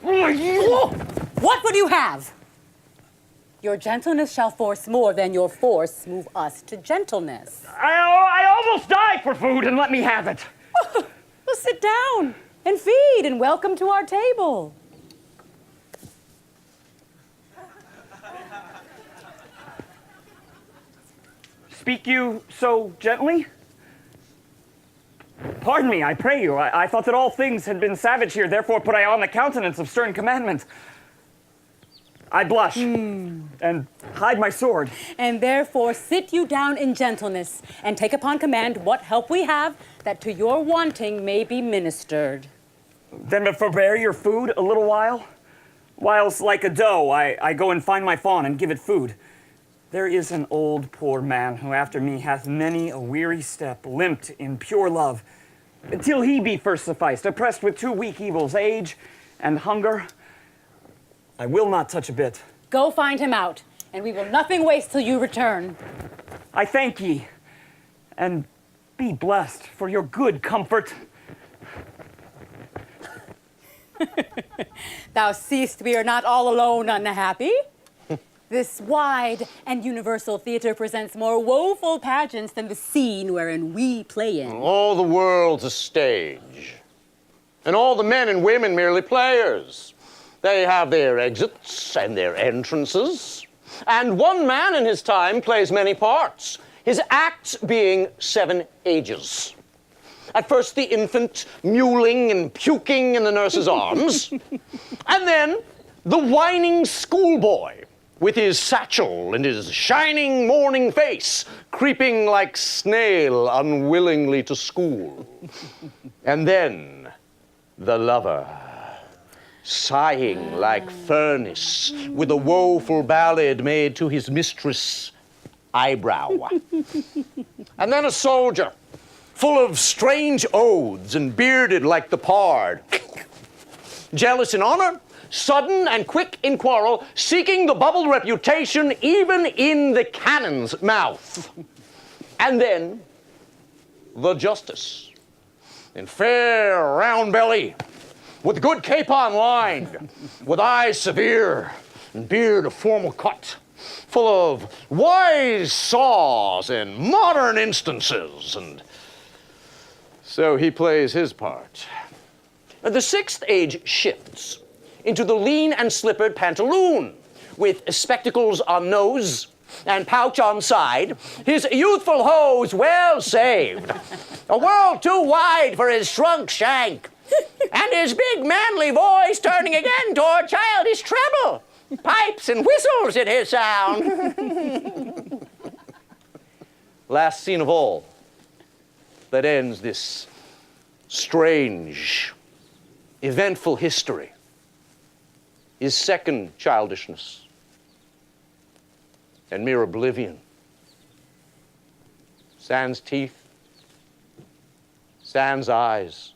What would you have? Your gentleness shall force more than your force move us to gentleness. I almost died for food, and let me have it. Well, sit down and feed, and welcome to our table. Speak you so gently? Pardon me, I pray you. I thought that all things had been savage here, therefore put I on the countenance of stern commandment. I blush, and hide my sword. And therefore sit you down in gentleness, and take upon command what help we have, that to your wanting may be ministered. Then but forbear your food a little while? Whilst like a doe, I go and find my fawn and give it food. There is an old poor man who after me hath many a weary step limped in pure love, till he be first sufficed, oppressed with two weak evils, age and hunger. I will not touch a bit. Go find him out, and we will nothing waste till you return. I thank ye, and be blessed for your good comfort. Thou seest we are not all alone unhappy. This wide and universal theater presents more woeful pageants than the scene wherein we play in. All the world's a stage, and all the men and women merely players. They have their exits and their entrances, and one man in his time plays many parts, his acts being 7 ages. At first the infant mewling and puking in the nurse's arms, and then the whining schoolboy, with his satchel and his shining morning face, creeping like snail unwillingly to school. And then the lover, sighing like furnace, with a woeful ballad made to his mistress' eyebrow. And then a soldier, full of strange oaths and bearded like the pard, jealous in honor, sudden and quick in quarrel, seeking the bubbled reputation even in the cannon's mouth. And then the justice, in fair round belly, with good capon lined, with eyes severe, and beard of formal cut, full of wise saws and modern instances, and so he plays his part. The 6th age shifts into the lean and slippered pantaloon, with spectacles on nose and pouch on side, his youthful hose well saved, a world too wide for his shrunk shank, and his big manly voice turning again toward childish treble. Pipes and whistles at his sound. Last scene of all that ends this strange, eventful history is second childishness and mere oblivion. Sans teeth, sans eyes,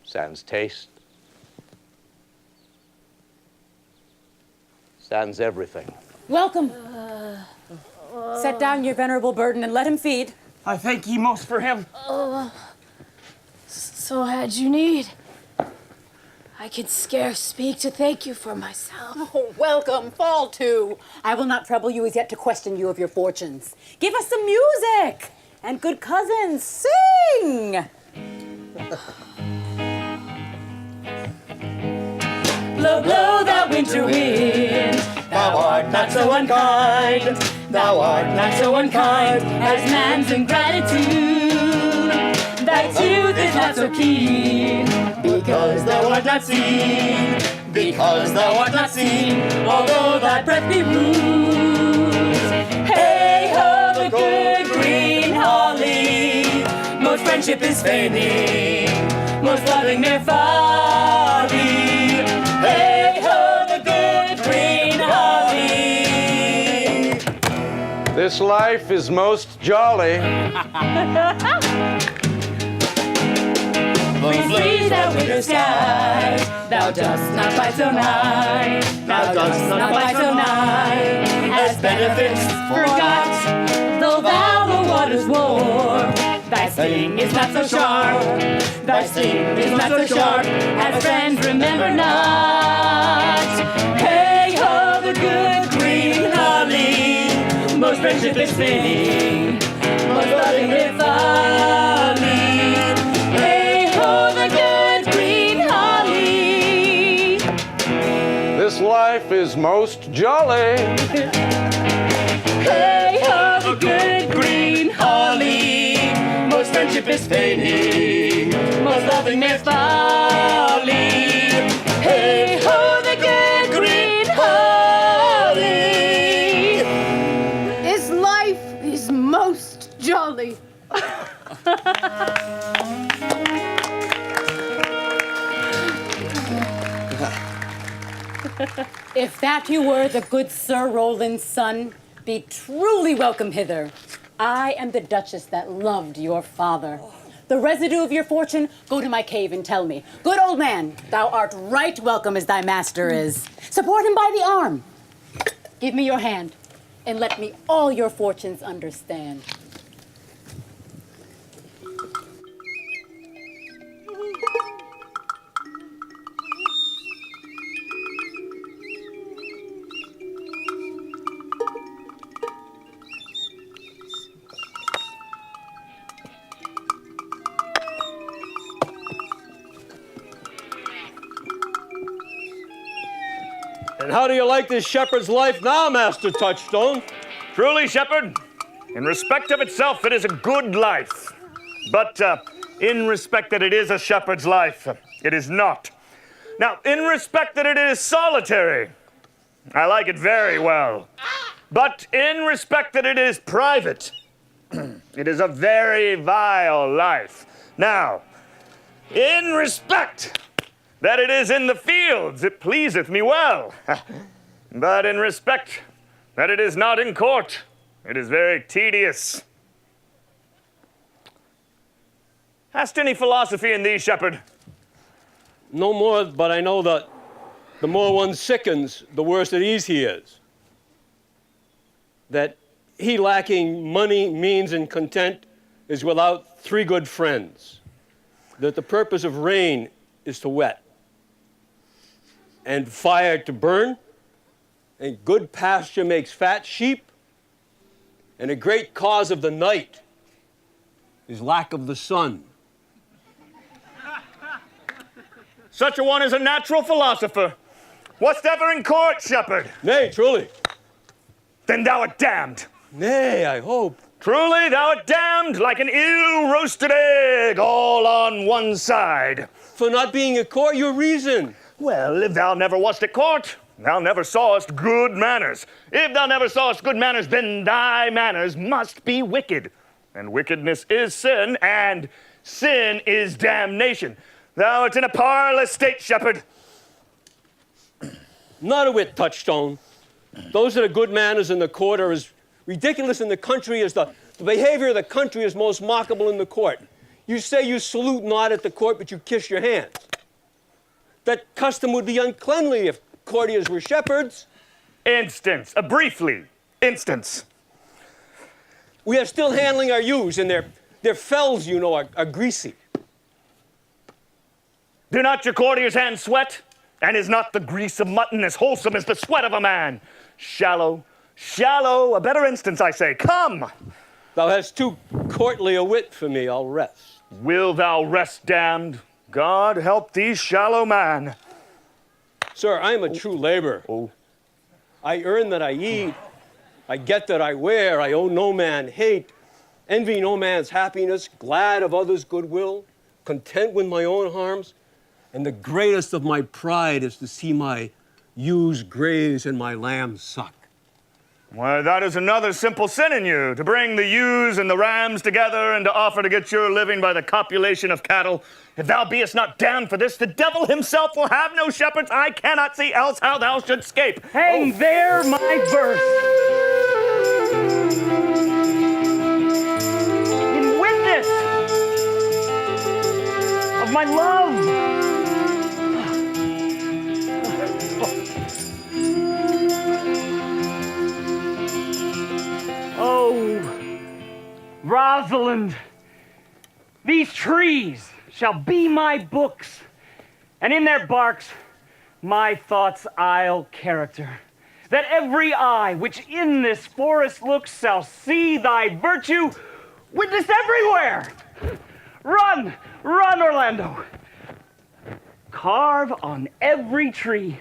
sans taste, sans everything. Welcome. Set down your venerable burden and let him feed. I thank ye most for him. So had you need. I can scarce speak to thank you for myself. Oh, welcome, fall to. I will not trouble you as yet to question you of your fortunes. Give us some music. And good cousins, sing. Blow, blow, thou winter wind. Thou art not so unkind. Thou art not so unkind as man's ingratitude. Thy tooth is not so keen, because thou art not seen. Because thou art not seen, although thy breath be rude. Hey ho, the good green holly, most friendship is feigning, most loving mere folly. Hey ho, the good green holly. This life is most jolly. Please, thou winter sky, thou dost not bite so nigh, thou dost not bite so nigh, as benefits forgot, though thou the waters warm, thy sting is not so sharp, thy sting is not so sharp, as friends remember not. Hey ho, the good green holly, most friendship is fitting, most loving is folly. This life is most jolly. Hey ho, the good green holly, most friendship is fading, most loving is folly. Hey ho, the good green holly. This life is most jolly. If that you were the good Sir Roland's son, be truly welcome hither. I am the Duchess that loved your father. The residue of your fortune, go to my cave and tell me. Good old man, thou art right welcome as thy master is. Support him by the arm. Give me your hand, and let me all your fortunes understand. And how do you like this shepherd's life now, Master Touchstone? Truly, shepherd, in respect of itself, it is a good life. But in respect that it is a shepherd's life, it is not. Now, in respect that it is solitary, I like it very well. But in respect that it is private, it is a very vile life. Now, in respect that it is in the fields, it pleaseth me well. But in respect that it is not in court, it is very tedious. Hast any philosophy in thee, shepherd? No more, but I know that the more one sickens, the worse at ease he is. That he lacking money, means, and content is without three good friends. That the purpose of rain is to wet, and fire to burn, and good pasture makes fat sheep, and a great cause of the night is lack of the sun. Such a one is a natural philosopher. Wast ever in court, shepherd? Nay, truly. Then thou art damned. Nay, I hope. Truly thou art damned like an ill-roasted egg, all on one side. For not being at court, your reason. Well, if thou never wast at court, thou never sawest good manners. If thou never sawest good manners, then thy manners must be wicked. And wickedness is sin, and sin is damnation. Thou art in a parlous state, shepherd. Not a whit, Touchstone. Those are the good manners in the court are as ridiculous in the country as the behavior of the country is most mockable in the court. You say you salute not at the court, but you kiss your hands. That custom would be uncleanly if courtiers were shepherds. Instance, briefly, instance. We are still handling our ewes, and their fells, you know, are greasy. Do not your courtiers' hands sweat? And is not the grease of mutton as wholesome as the sweat of a man? Shallow, shallow, a better instance, I say. Come! Thou hast too courtly a wit for me, I'll rest. Will thou rest, damned? God help thee, shallow man. Sir, I am a true laborer. Oh. I earn that I eat. I get that I wear. I owe no man hate. Envy no man's happiness. Glad of others' goodwill. Content with my own harms. And the greatest of my pride is to see my ewes graze and my lambs suck. Why, that is another simple sin in you, to bring the ewes and the rams together and to offer to get your living by the copulation of cattle. If thou beest not damned for this, the devil himself will have no shepherds. I cannot see else how thou should escape. Hang there my verse. In witness of my love. Oh, Rosalind, these trees shall be my books, and in their barks my thoughts I'll character, that every eye which in this forest looks shall see thy virtue witnessed everywhere. Run, run, Orlando. Carve on every tree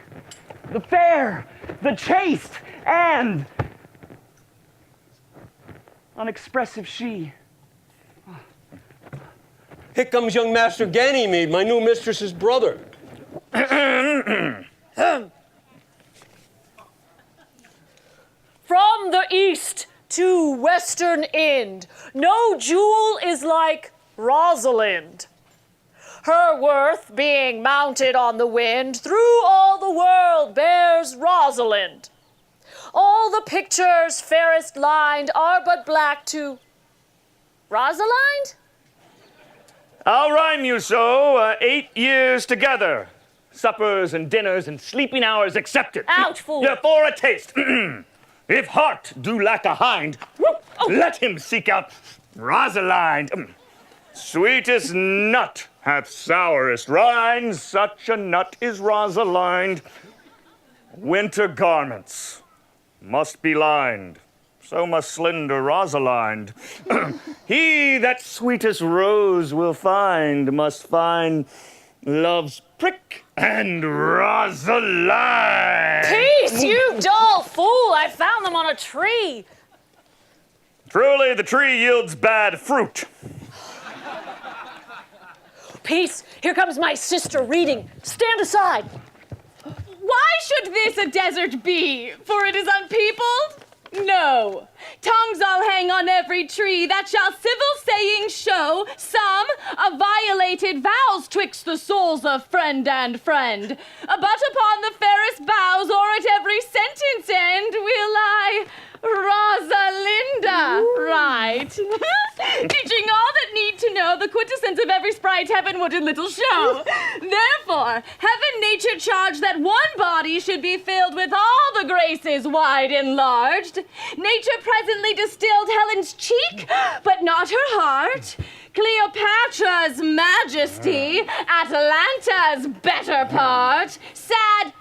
the fair, the chaste, and unexpressive she. Here comes young Master Ganymede, my new mistress's brother. From the east to western end, no jewel is like Rosalind. Her worth being mounted on the wind, through all the world bears Rosalind. All the pictures fairest lined are but black to Rosalind? I'll rhyme you so, 8 years together. Suppers and dinners and sleeping hours accepted. Ouch, fool. For a taste. If heart do lack a hind, let him seek out Rosalind. Sweetest nut hath sourest rind, such a nut is Rosalind. Winter garments must be lined, so must slender Rosalind. He that sweetest rose will find, must find love's prick and Rosalind. Peace, you dull fool! I found them on a tree. Truly, the tree yields bad fruit. Peace, here comes my sister reading. Stand aside. Why should this a desert be? For it is unpeopled? No. Tongues I'll hang on every tree that shall civil saying show, some of violated vows twixt the souls of friend and friend. But upon the fairest boughs or at every sentence end will I Rosalinda write. Teaching all that need to know the quintessence of every sprite heaven would in little show. Therefore, heaven nature charged that one body should be filled with all the graces wide enlarged. Nature presently distilled Helen's cheek, but not her heart. Cleopatra's majesty, Atalanta's better part, sad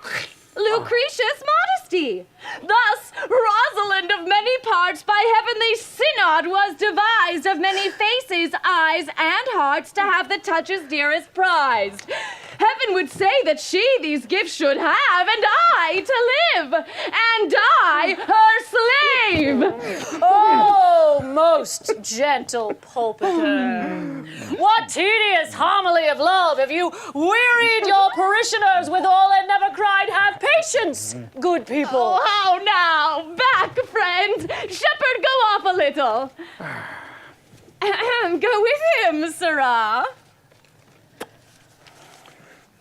Lucretia's modesty. Thus, Rosalind of many parts by heavenly synod was devised, of many faces, eyes, and hearts, to have the touches dearest prized. Heaven would say that she these gifts should have, and I to live, and I her slave. Oh, most gentle pulpiter. What tedious homily of love have you wearied your parishioners withal, and never cried, have patience, good people. Oh, how now? Back, friend. Shepherd, go off a little. Go with him, sirrah.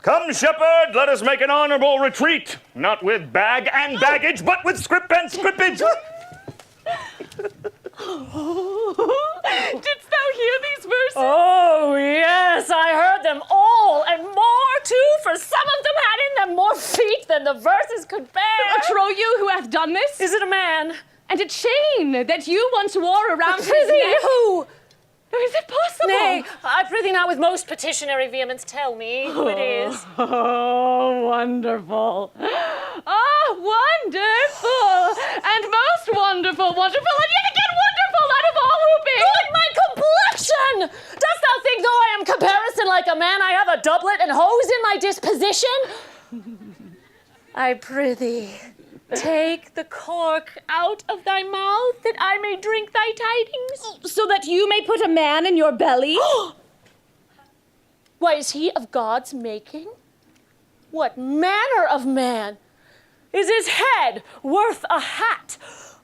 Come, shepherd, let us make an honorable retreat. Not with bag and baggage, but with scrip and scrippage. Didst thou hear these verses? Oh, yes, I heard them all, and more too, for some of them had in them more feet than the verses could bear. Trow you who hath done this? Is it a man? And a chain that you once wore around his Prithee, neck? who? Is it possible? Nay, I prithee now with most petitionary vehemence tell me who it is. Oh, wonderful. Oh, wonderful. And most wonderful, and yet again wonderful out of all whooping. Good, my complexion! Dost thou think, though I am comparison like a man, I have a doublet and hose in my disposition? I prithee, take the cork out of thy mouth, that I may drink thy tidings. So that you may put a man in your belly? Why, is he of God's making? What manner of man? Is his head worth a hat,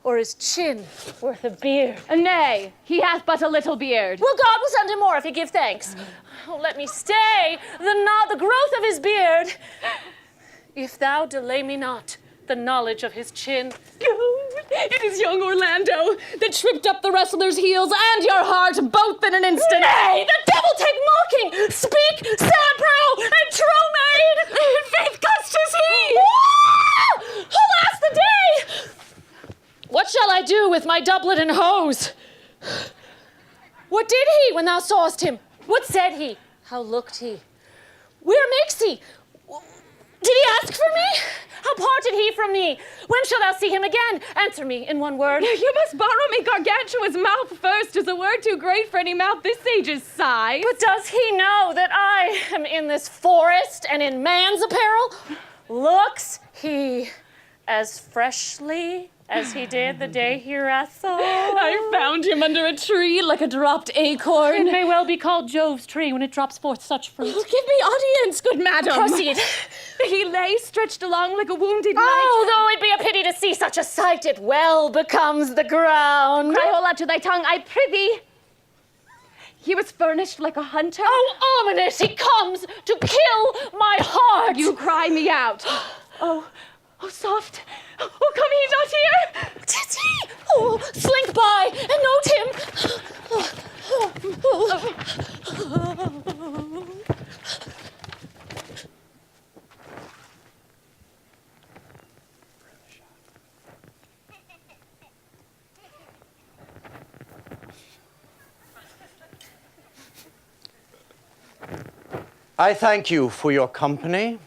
or his chin worth a beard? Nay, he hath but a little beard. Well, God will send him more if he give thanks. Oh, let me stay the growth of his beard, if thou delay me not the knowledge of his chin. It is young Orlando that tripped up the wrestler's heels and your heart both in an instant. Nay, the devil take mocking! Speak, sad brow, and true maid! In faith, cussed is he! Alas the day! What shall I do with my doublet and hose? What did he when thou sawest him? What said he? How looked he? Where makes he? Did he ask for me? How parted he from me? When shall thou see him again? Answer me in one word. You must borrow me Gargantua's mouth first. Is a word too great for any mouth this age's size? But does he know that I am in this forest and in man's apparel? Looks he as freshly as he did the day he wrestled? I found him under a tree like a dropped acorn. It may well be called Jove's tree when it drops forth such fruit. Oh, give me audience, good madam. Proceed. He lay stretched along like a wounded knight. Oh, though it be a pity to see such a sight, it well becomes the ground. Cry all out to thy tongue, I prithee. He was furnished like a hunter. Oh, ominous, he comes to kill my heart. You cry me out. Oh, soft. Oh, come he not here? Titty! Oh, slink by and note him. I thank you for your company,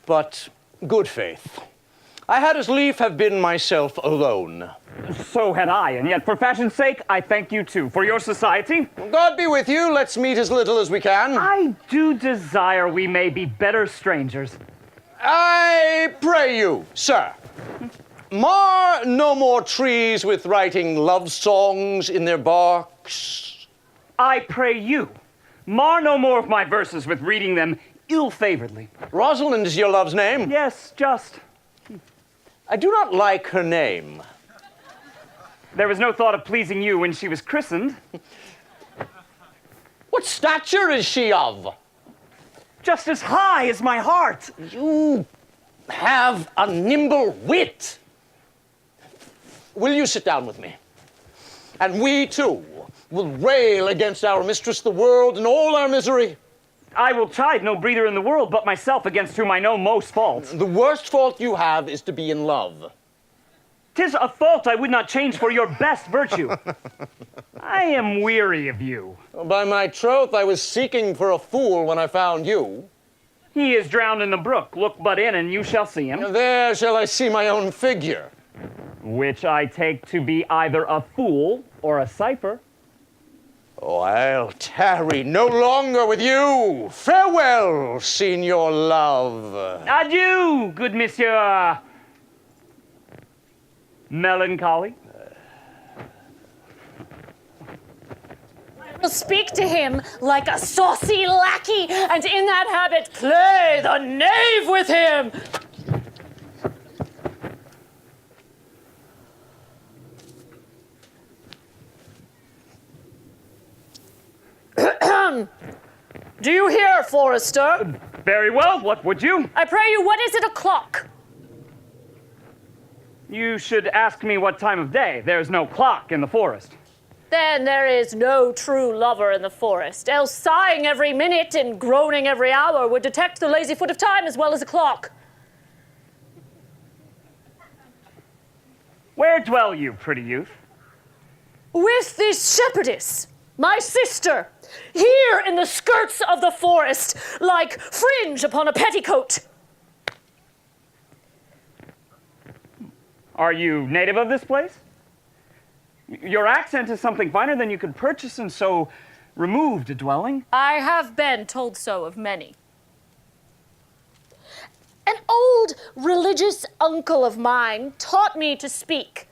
but good faith, I had as lief have been myself alone. So had I, and yet for fashion's sake, I thank you too. For your society, God be with you. Let's meet as little as we can. I do desire we may be better strangers. I pray you, sir, mar no more trees with writing love songs in their barks. I pray you, mar no more of my verses with reading them ill-favoredly. Rosalind is your love's name? Yes, just. I do not like her name. There was no thought of pleasing you when she was christened. What stature is she of? Just as high as my heart. You have a nimble wit. Will you sit down with me? And we, too, will rail against our mistress, the world, and all our misery. I will chide no breather in the world but myself, against whom I know most faults. The worst fault you have is to be in love. 'Tis a fault I would not change for your best virtue. I am weary of you. By my troth, I was seeking for a fool when I found you. He is drowned in the brook. Look but in, and you shall see him. There shall I see my own figure. Which I take to be either a fool or a cipher. Oh, I'll tarry no longer with you. Farewell, Signor Love. Adieu, good monsieur. Melancholy. I will speak to him like a saucy lackey, and in that habit play the knave with him. Do you hear, Forester? Very well, what would you? I pray you, what is it o'clock? You should ask me what time of day. There's no clock in the forest. Then there is no true lover in the forest, else sighing every minute and groaning every hour would detect the lazy foot of time as well as a clock. Where dwell you, pretty youth? With this shepherdess, my sister, here in the skirts of the forest, like fringe upon a petticoat. Are you native of this place? Your accent is something finer than you could purchase in so removed a dwelling. I have been told so of many. An old religious uncle of mine taught me to speak,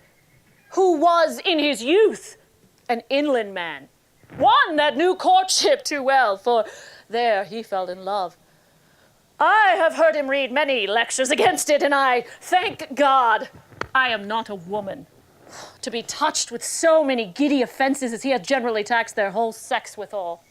who was in his youth an inland man. One that knew courtship too well, for there he fell in love. I have heard him read many lectures against it, and I thank God I am not a woman, to be touched with so many giddy offenses as he hath generally taxed their whole sex withal.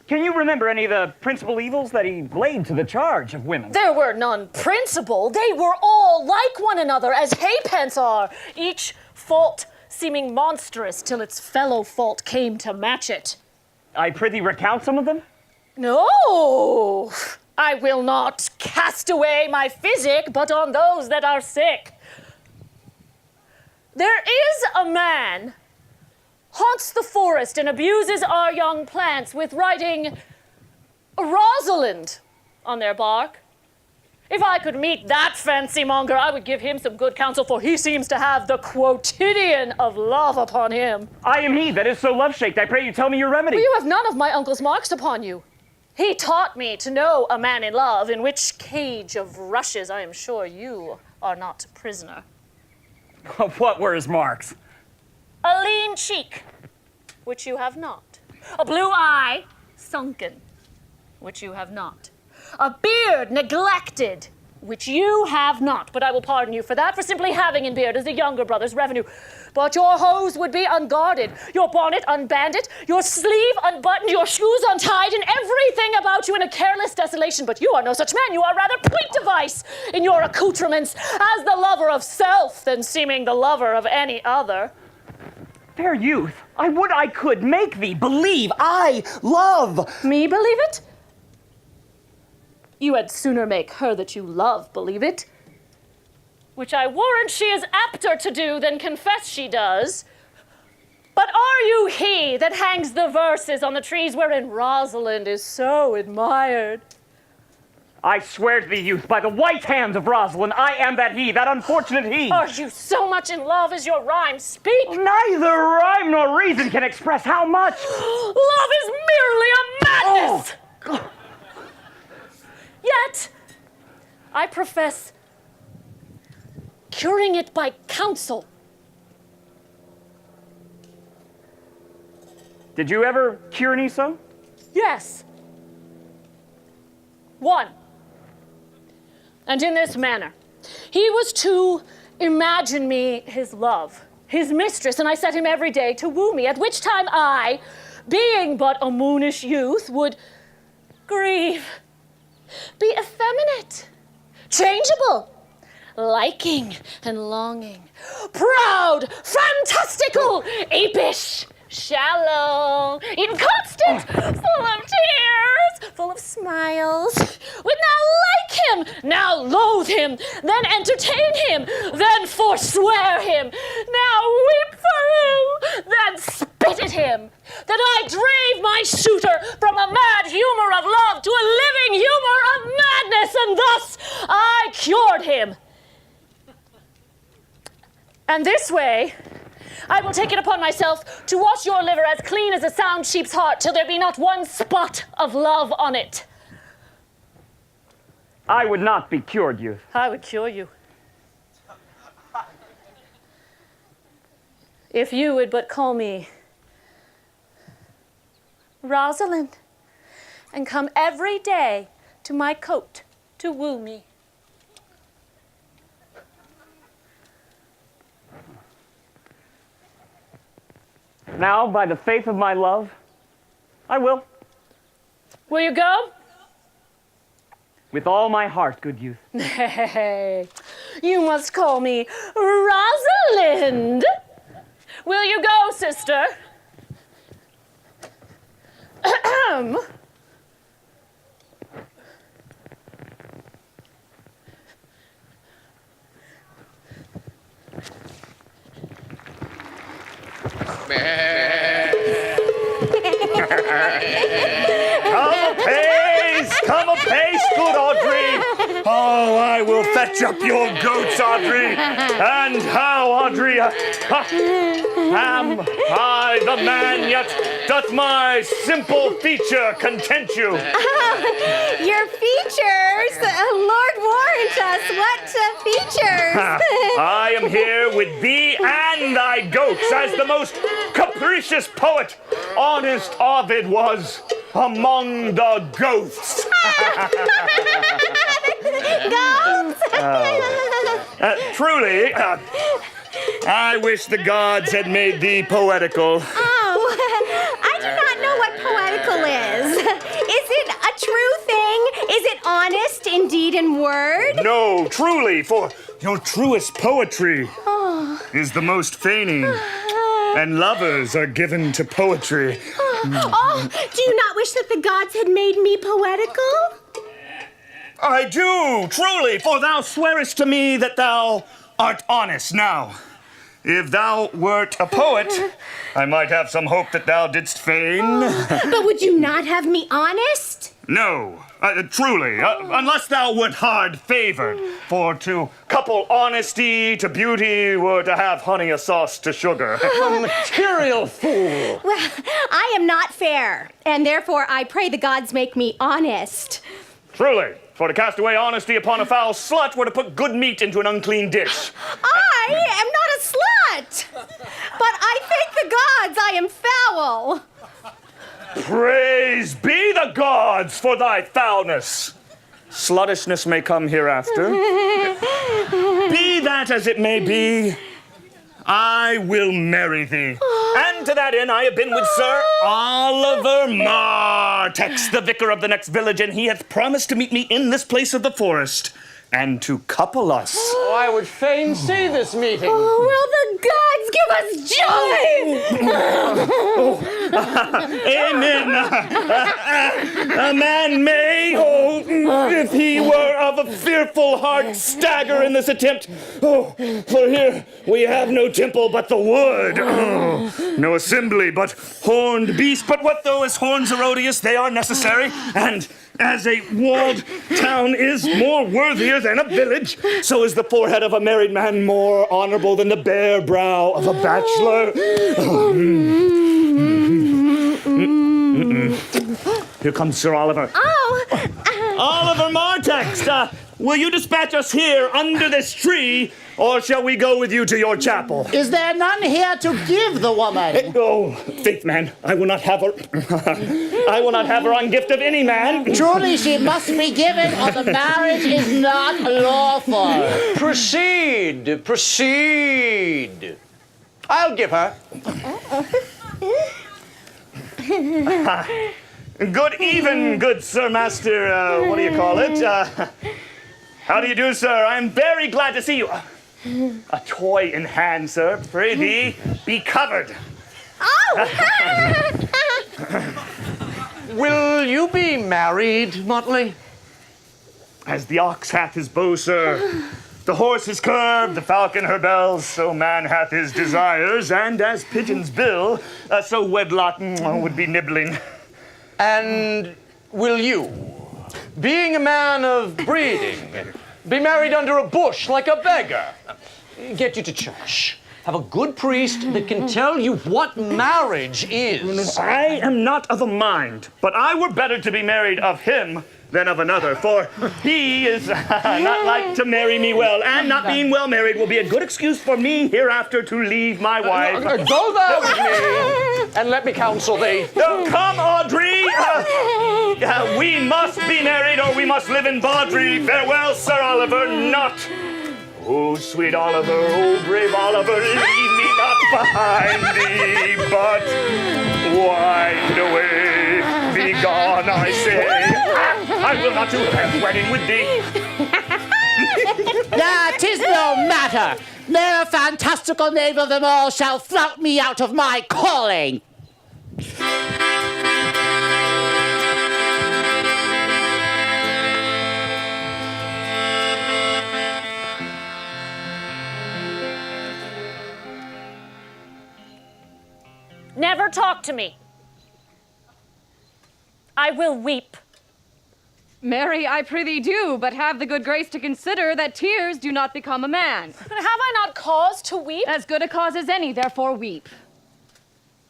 Can you remember any of the principal evils that he laid to the charge of women? There were none principal. They were all like one another, as halfpence are, each fault seeming monstrous till its fellow fault came to match it. I prithee recount some of them? No, I will not cast away my physic, but on those that are sick. There is a man haunts the forest and abuses our young plants with writing Rosalind on their bark. If I could meet that fancy monger, I would give him some good counsel, for he seems to have the quotidian of love upon him. I am he that is so love-shaked. I pray you tell me your remedy. Well, you have none of my uncle's marks upon you. He taught me to know a man in love, in which cage of rushes I am sure you are not prisoner. What were his marks? A lean cheek, which you have not. A blue eye, sunken, which you have not. A beard neglected, which you have not. But I will pardon you for that, for simply having in beard is the younger brother's revenue. But your hose would be unguarded, your bonnet unbanded, your sleeve unbuttoned, your shoes untied, and everything about you in a careless desolation. But you are no such man. You are rather point device in your accoutrements, as the lover of self than seeming the lover of any other. Fair youth, I would I could make thee believe I love. Me believe it? You had sooner make her that you love believe it, which I warrant she is apter to do than confess she does. But are you he that hangs the verses on the trees wherein Rosalind is so admired? I swear to thee, youth, by the white hands of Rosalind, I am that he, that unfortunate he. Are you so much in love as your rhymes speak? Neither rhyme nor reason can express how much. Love is merely a madness! Oh. Yet, I profess curing it by counsel. Did you ever cure any so? Yes. One. And in this manner. He was to imagine me his love, his mistress, and I set him every day to woo me, at which time I, being but a moonish youth, would grieve, be effeminate, changeable, liking and longing, proud, fantastical, apish, shallow, inconstant, full of tears, full of smiles, would now like him, now loathe him, then entertain him, then forswear him, now weep for him, then spit at him, that I drave my suitor from a mad humor of love to a living humor of madness, and thus I cured him. And this way, I will take it upon myself to wash your liver as clean as a sound sheep's heart till there be not one spot of love on it. I would not be cured, youth. I would cure you. If you would but call me Rosalind and come every day to my cote to woo me. Now, by the faith of my love, I will. Will you go? With all my heart, good youth. Hey, you must call me Rosalind. Will you go, sister? Ahem. Come apace, good Audrey. Oh, I will fetch up your goats, Audrey. And how, Audrey, am I the man, yet doth my simple feature content you? Your features? Lord warrant us, what features? I am here with thee and thy goats as the most capricious poet honest Ovid was among the ghosts. Goats? Truly, I wish the gods had made thee poetical. Oh, I do not know what poetical is. Is it a true thing? Is it honest in deed and word? No, truly, for your truest poetry is the most feigning, and lovers are given to poetry. Oh, do you not wish that the gods had made me poetical? I do, truly, for thou swearest to me that thou art honest. Now, if thou wert a poet, I might have some hope that thou didst feign. But would you not have me honest? No, truly, unless thou wert hard favored. For to couple honesty to beauty were to have honey a sauce to sugar. A material fool. Well, I am not fair, and therefore I pray the gods make me honest. Truly, for to cast away honesty upon a foul slut were to put good meat into an unclean dish. I am not a slut, but I thank the gods I am foul. Praise be the gods for thy foulness. Sluttishness may come hereafter. Be that as it may be, I will marry thee. And to that end I have been with Sir Oliver Martex, the vicar of the next village, and he hath promised to meet me in this place of the forest, and to couple us. Oh, I would fain see this meeting. Oh, will the gods give us joy? Amen. A man may, if he were of a fearful heart, stagger in this attempt. Oh, for here we have no temple but the wood. Oh, no assembly but horned beast. But what though as horns are odious, they are necessary. And as a walled town is more worthier than a village, so is the forehead of a married man more honorable than the bare brow of a bachelor. Here comes Sir Oliver. Oh! Oliver Martex, will you dispatch us here under this tree, or shall we go with you to your chapel? Is there none here to give the woman? Oh, faith, man, I will not have her. I will not have her on gift of any man. Truly she must be given, or the marriage is not lawful. Proceed, proceed. I'll give her. Good even, good Sir Master, what do you call it? How do you do, sir? I'm very glad to see you. A toy in hand, sir. Pray thee, be covered. Oh! Will you be married, Motley? As the ox hath his bow, sir, the horse his curb, the falcon her bells, so man hath his desires, and as pigeon's bill, so wedlock would be nibbling. And will you, being a man of breeding, be married under a bush like a beggar? get you to church. Have a good priest that can tell you what marriage is. I am not of a mind, but I were better to be married of him than of another, for he is not like to marry me well, and not being well married will be a good excuse for me hereafter to leave my wife. Go there with me, and let me counsel thee. Come, Audrey! We must be married, or we must live in Baudry. Farewell, Sir Oliver, not... Oh, sweet Oliver, oh, brave Oliver, leave me not behind thee, but wind away, be gone, I say. I will not do a wedding with thee. Tis no matter. Ne'er a fantastical knave of them all shall flout me out of my calling. Never talk to me. I will weep. Marry, I prithee do, but have the good grace to consider that tears do not become a man. But have I not cause to weep? As good a cause as any, therefore weep.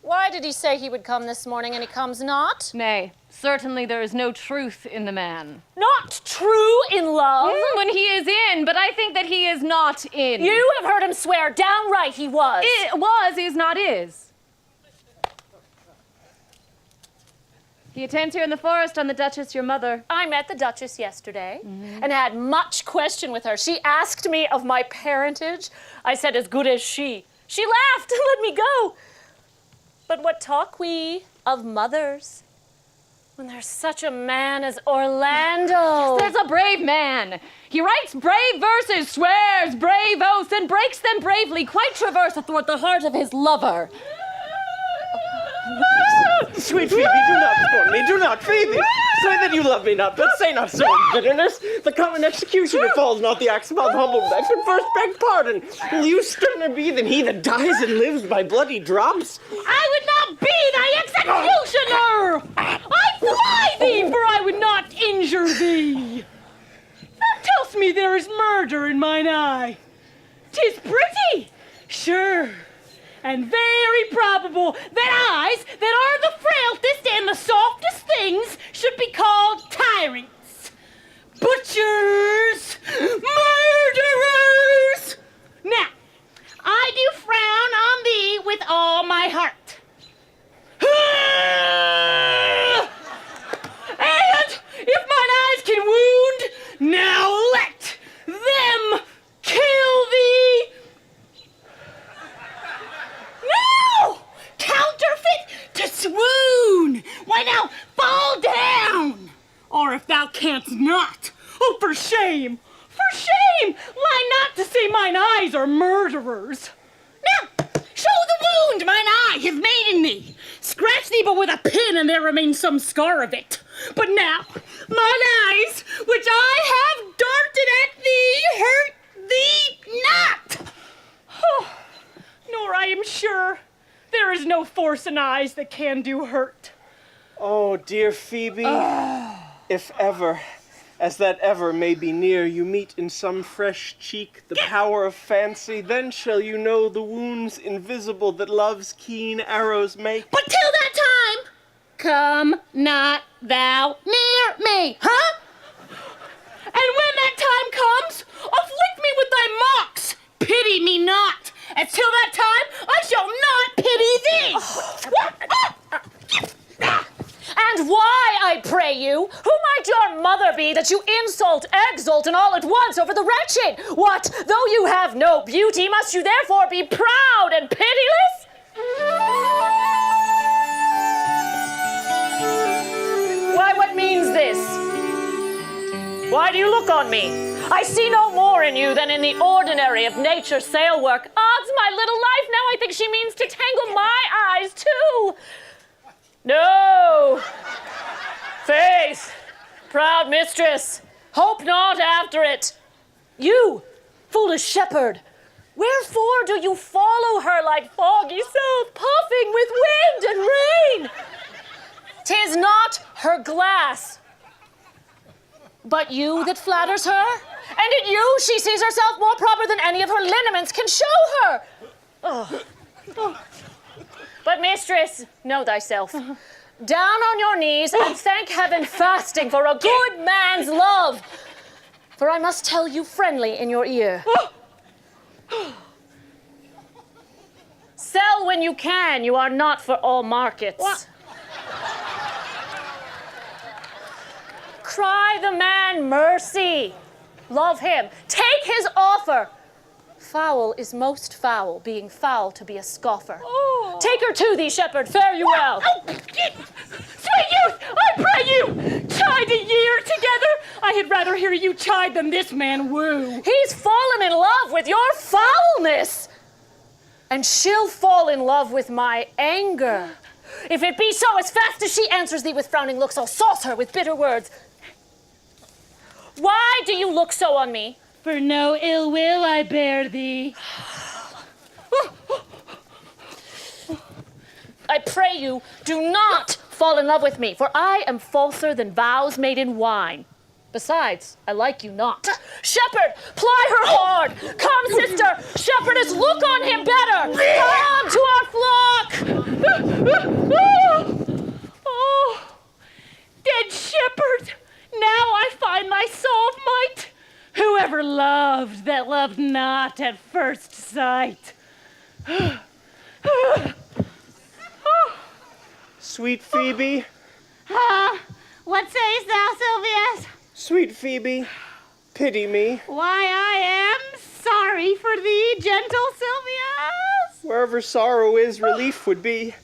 Why did he say he would come this morning and he comes not? Nay, certainly there is no truth in the man. Not true in love? When he is in, but I think that he is not in. You have heard him swear downright he was. It was, is not is. He attends here in the forest on the Duchess, your mother. I met the Duchess yesterday and had much question with her. She asked me of my parentage. I said, as good as she. She laughed and let me go. But what talk we of mothers when there's such a man as Orlando? There's a brave man. He writes brave verses, swears brave oaths, and breaks them bravely, quite traverse athwart the heart of his lover. Sweet Phoebe, do not scorn me, do not, Phoebe! Say that you love me not, but say not so in bitterness. The common executioner falls not the axe above humble beck, but first beg pardon. Will you sterner be than he that dies and lives by bloody drops? I would not be thy executioner! I fly thee, for I would not injure thee. Thou tell'st me there is murder in mine eye. 'Tis pretty, sure, and very probable that eyes that are the frailtest and the softest things should be called tyrants, butchers, murderers. Now, I do frown on thee with all my heart. And if mine eyes can wound, now let them kill thee. No! Counterfeit to swoon! Why now, fall down! Or if thou canst not, oh, for shame! For shame! Lie not to say mine eyes are murderers! Now, show the wound mine eye hath made in thee! Scratch thee but with a pin, and there remains some scar of it. But now, mine eyes, which I have darted at thee, hurt thee not! Oh, nor I am sure there is no force in eyes that can do hurt. Oh, dear Phoebe, if ever, as that ever may be near, you meet in some fresh cheek the power of fancy, then shall you know the wounds invisible that love's keen arrows make. But till that time, come not thou near me, huh? And when that time comes, afflict me with thy mocks, pity me not. And till that time, I shall not pity thee. And why, I pray you, who might your mother be that you insult, exult, and all at once over the wretched? What, though you have no beauty, must you therefore be proud and pitiless? Why, what means this? Why do you look on me? I see no more in you than in the ordinary of nature's sail work. Odds my little life, now I think she means to tangle my eyes too. No! Faith, proud mistress, hope not after it. You, foolish shepherd, wherefore do you follow her like foggy south, puffing with wind and rain? 'Tis not her glass, but you that flatters her, And in you, she sees herself more proper than any of her lineaments can show her. Oh. But mistress, know thyself. Down on your knees and thank heaven fasting for a good man's love. For I must tell you friendly in your ear. Sell when you can, you are not for all markets. What? Cry the man mercy. Love him. Take his offer. Foul is most foul, being foul to be a scoffer. Oh. Take her to thee, shepherd. Fare you well. Oh, sweet youth, I pray you, chide a year together. I had rather hear you chide than this man woo. He's fallen in love with your foulness. And she'll fall in love with my anger. If it be so, as fast as she answers thee with frowning looks, I'll sauce her with bitter words. Why do you look so on me? For no ill will I bear thee. I pray you, do not fall in love with me, for I am falser than vows made in wine. Besides, I like you not. Shepherd, ply her hard. Come, sister, shepherdess, look on him better. Come to our flock. Oh, dead shepherd, now I find my soul of might. Whoever loved that loved not at first sight. Sweet Phoebe. What sayest thou, Sylvius? Sweet Phoebe, pity me. Why, I am sorry for thee, gentle Sylvius. Wherever sorrow is, relief would be.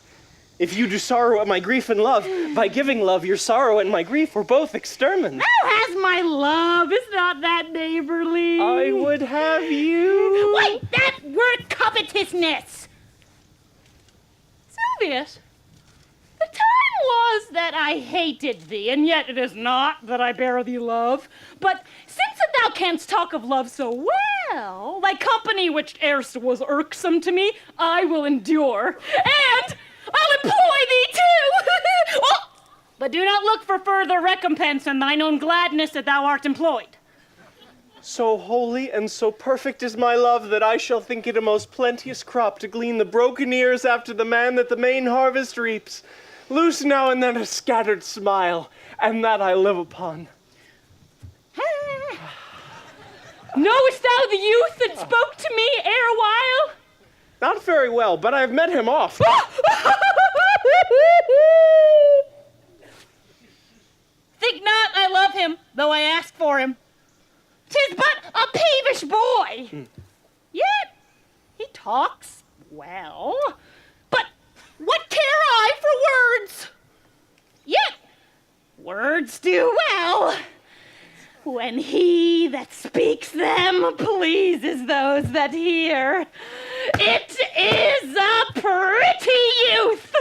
If you do sorrow at my grief and love, by giving love, your sorrow and my grief were both extermined. Thou hast my love, is not that neighborly? I would have you. Wait, that word covetousness. Sylvius, the time was that I hated thee, and yet it is not that I bear thee love. But since that thou canst talk of love so well, thy company which erst was irksome to me, I will endure, and I'll employ thee too! Oh, but do not look for further recompense in thine own gladness that thou art employed. So holy and so perfect is my love that I shall think it a most plenteous crop to glean the broken ears after the man that the main harvest reaps. Loose now and then a scattered smile, and that I live upon. Knowest thou the youth that spoke to me erewhile? Not very well, but I've met him oft. Think not I love him, though I ask for him. 'Tis but a peevish boy. Yet he talks well. But what care I for words? Yet words do well, when he that speaks them pleases those that hear. It is a pretty youth.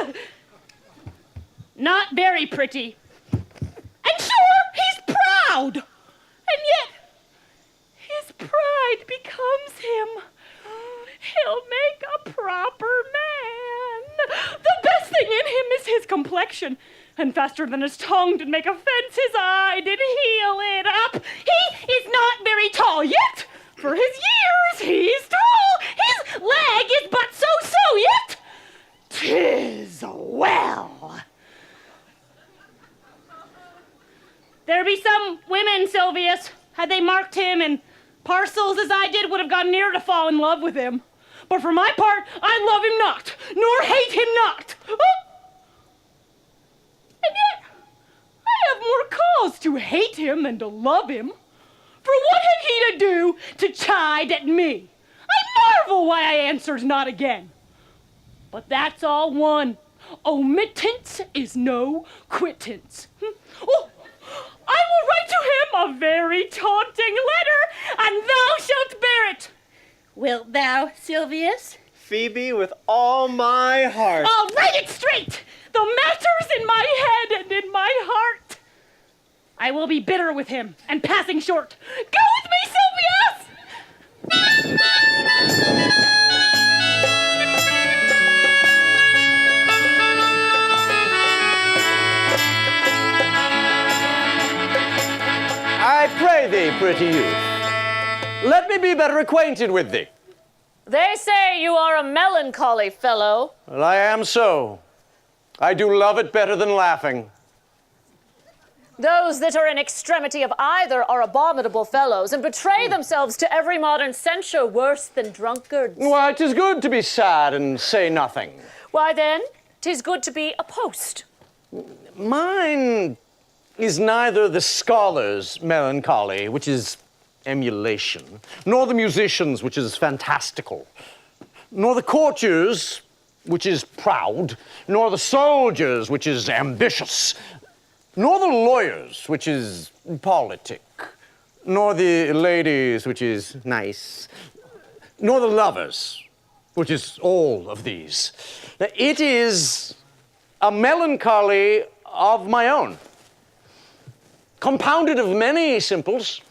Not very pretty. And sure, he's proud. And yet, his pride becomes him. He'll make a proper man. The best thing in him is his complexion. And faster than his tongue did make offense, his eye did heal it up. He is not very tall yet. For his years, he's tall. His leg is but so, yet 'tis well. There be some women, Sylvius, had they marked him in parcels as I did, would have gone near to fall in love with him. But for my part, I love him not, nor hate him not. Oh. And yet, I have more cause to hate him than to love him. For what had he to do to chide at me? I marvel why I answered not again. But that's all one. Omittance is no quittance. Oh, I will write to him a very taunting letter, and thou shalt bear it. Wilt thou, Sylvius? Phoebe, with all my heart. I'll write it straight. The matter's in my head and in my heart. I will be bitter with him and passing short. Go with me, Sylvius! I pray thee, pretty youth, Let me be better acquainted with thee. They say you are a melancholy fellow. Well, I am so. I do love it better than laughing. Those that are in extremity of either are abominable fellows, and betray themselves to every modern censure worse than drunkards. Why, 'tis good to be sad and say nothing. Why then, 'tis good to be a post. Mine is neither the scholar's melancholy, which is emulation, nor the musician's, which is fantastical, nor the courtier's, which is proud, nor the soldier's, which is ambitious, nor the lawyer's, which is politic, nor the lady's, which is nice, nor the lover's, which is all of these. It is a melancholy of my own, compounded of many simples,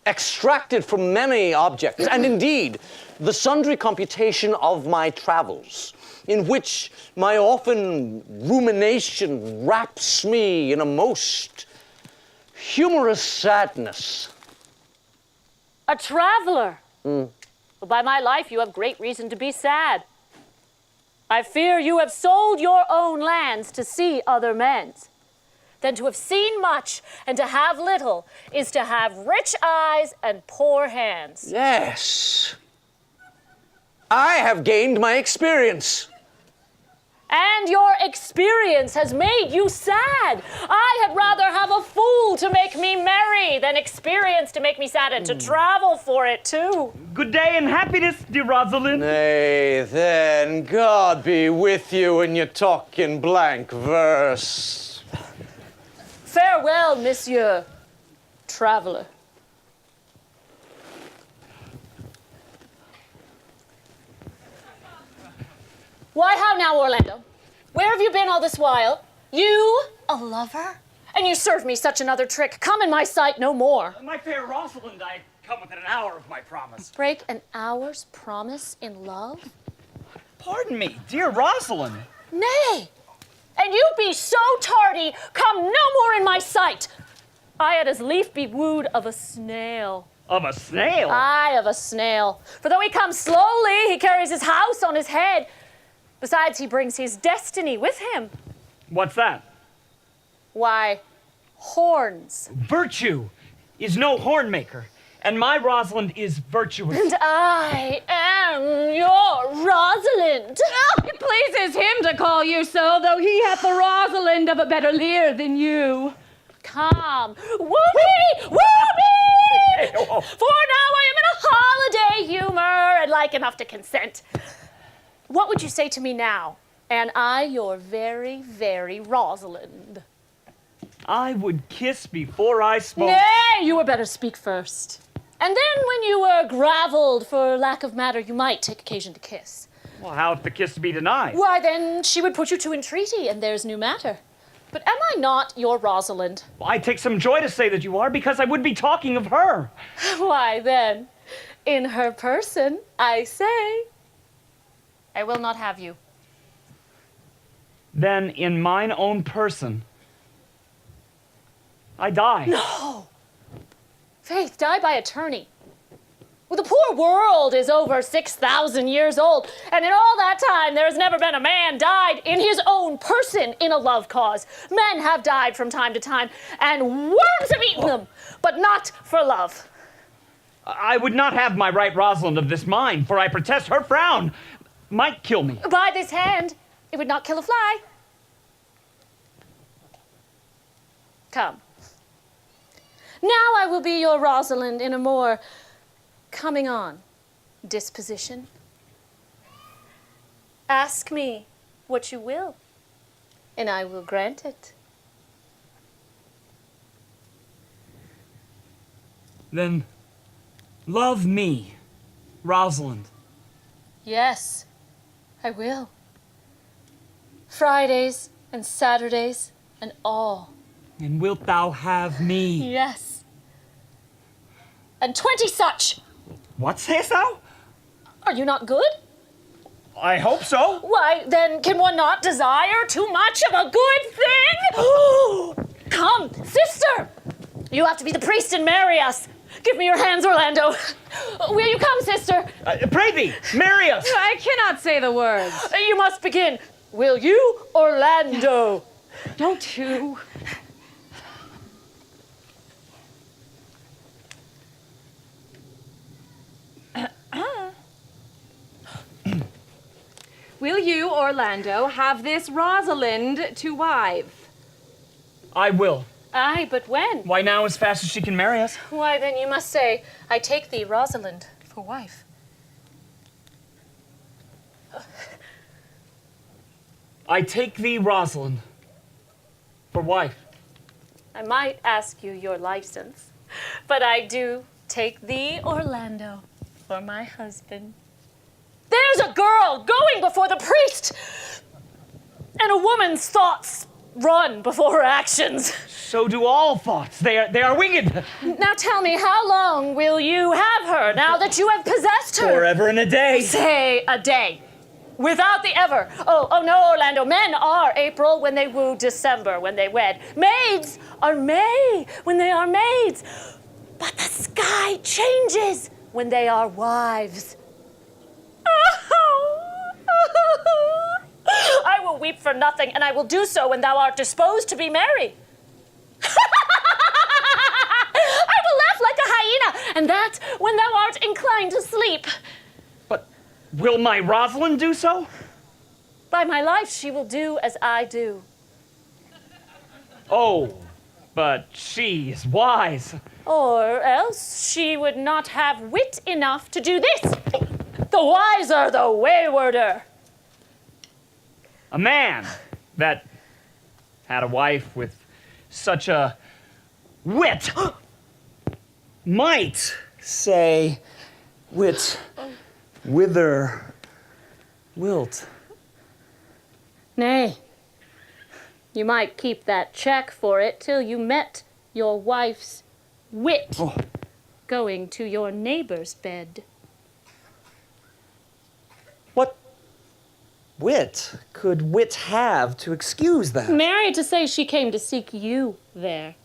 extracted from many objects, and indeed, the sundry computation of my travels, in which my often rumination wraps me in a most humorous sadness. A traveler? Well, by my life, you have great reason to be sad. I fear you have sold your own lands to see other men's. Then to have seen much and to have little is to have rich eyes and poor hands. Yes. I have gained my experience. And your experience has made you sad. I had rather have a fool to make me merry than experience to make me sad, and to travel for it too. Good day and happiness, dear Rosalind. Nay, then, God be with you in your talk in blank verse. Farewell, monsieur traveler. Why, how now, Orlando? Where have you been all this while? You, a lover? And you serve me such another trick. Come in my sight no more. My fair Rosalind, I come within an hour of my promise. Break an hour's promise in love? Pardon me, dear Rosalind. Nay, and you be so tardy, come no more in my sight. I had as lief be wooed of a snail. Of a snail? Aye, of a snail. For though he comes slowly, he carries his house on his head. Besides, he brings his destiny with him. What's that? Why, horns. Virtue is no horn maker, and my Rosalind is virtuous. And I am your Rosalind. It pleases him to call you so, though he hath the Rosalind of a better leer than you. Come, woo me, woo me! For now I am in a holiday humor and like enough to consent. What would you say to me now? And I, your very, very Rosalind. I would kiss before I spoke. Nay, you were better speak first. And then when you were gravelled for lack of matter, you might take occasion to kiss. Well, how if the kiss be denied? Why, then she would put you to entreaty, and there's new matter. But am I not your Rosalind? Well, I take some joy to say that you are, because I would be talking of her. Why, then, in her person, I say, I will not have you. Then, in mine own person, I die. No! Faith, die by attorney. Well, the poor world is over 6,000 years old, and in all that time there has never been a man died in his own person in a love cause. Men have died from time to time, and worms have eaten them, but not for love. I would not have my right Rosalind of this mind, for I protest her frown might kill me. By this hand, it would not kill a fly. Come. Now I will be your Rosalind in a more coming on disposition. Ask me what you will, and I will grant it. Then love me, Rosalind. Yes, I will. Fridays and Saturdays and all. And wilt thou have me? Yes. And 20 such. What sayest thou? Are you not good? I hope so. Why, then can one not desire too much of a good thing? Come, sister! You have to be the priest and marry us. Give me your hands, Orlando. Will you come, sister? Pray thee, marry us. I cannot say the words. You must begin. Will you, Orlando? Don't you? Will you, Orlando, have this Rosalind to wife? I will. Aye, but when? Why now, as fast as she can marry us? Why, then you must say, I take thee, Rosalind, for wife. I take thee, Rosalind, for wife. I might ask you your license, but I do take thee, Orlando, for my husband. There's a girl going before the priest, and a woman's thoughts run before her actions. So do all thoughts. They are winged. Now tell me, how long will you have her now that you have possessed her? Forever and a day. Say a day. Without the ever. Oh no, Orlando. Men are April when they woo, December when they wed. Maids are May when they are maids. But the sky changes when they are wives. I will weep for nothing, and I will do so when thou art disposed to be merry. I will laugh like a hyena, and that when thou art inclined to sleep. But will my Rosalind do so? By my life, she will do as I do. Oh, but she is wise. Or else she would not have wit enough to do this. The wiser, the waywarder. A man that had a wife with such a wit might say, wit, whither wilt. Nay, you might keep that check for it till you met your wife's wit going to your neighbor's bed. What wit could wit have to excuse that? Marry to say she came to seek you there.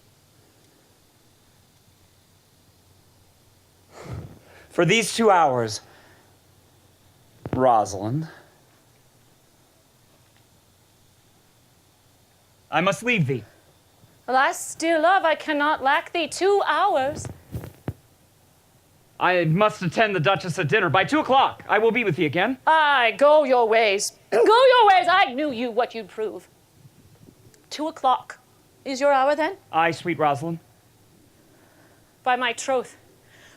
For these 2 hours, Rosalind, I must leave thee. Alas, dear love, I cannot lack thee 2 hours. I must attend the Duchess at dinner. By 2 o'clock, I will be with thee again. Aye, go your ways. Go your ways. I knew you what you'd prove. 2 o'clock is your hour then? Aye, sweet Rosalind. By my troth,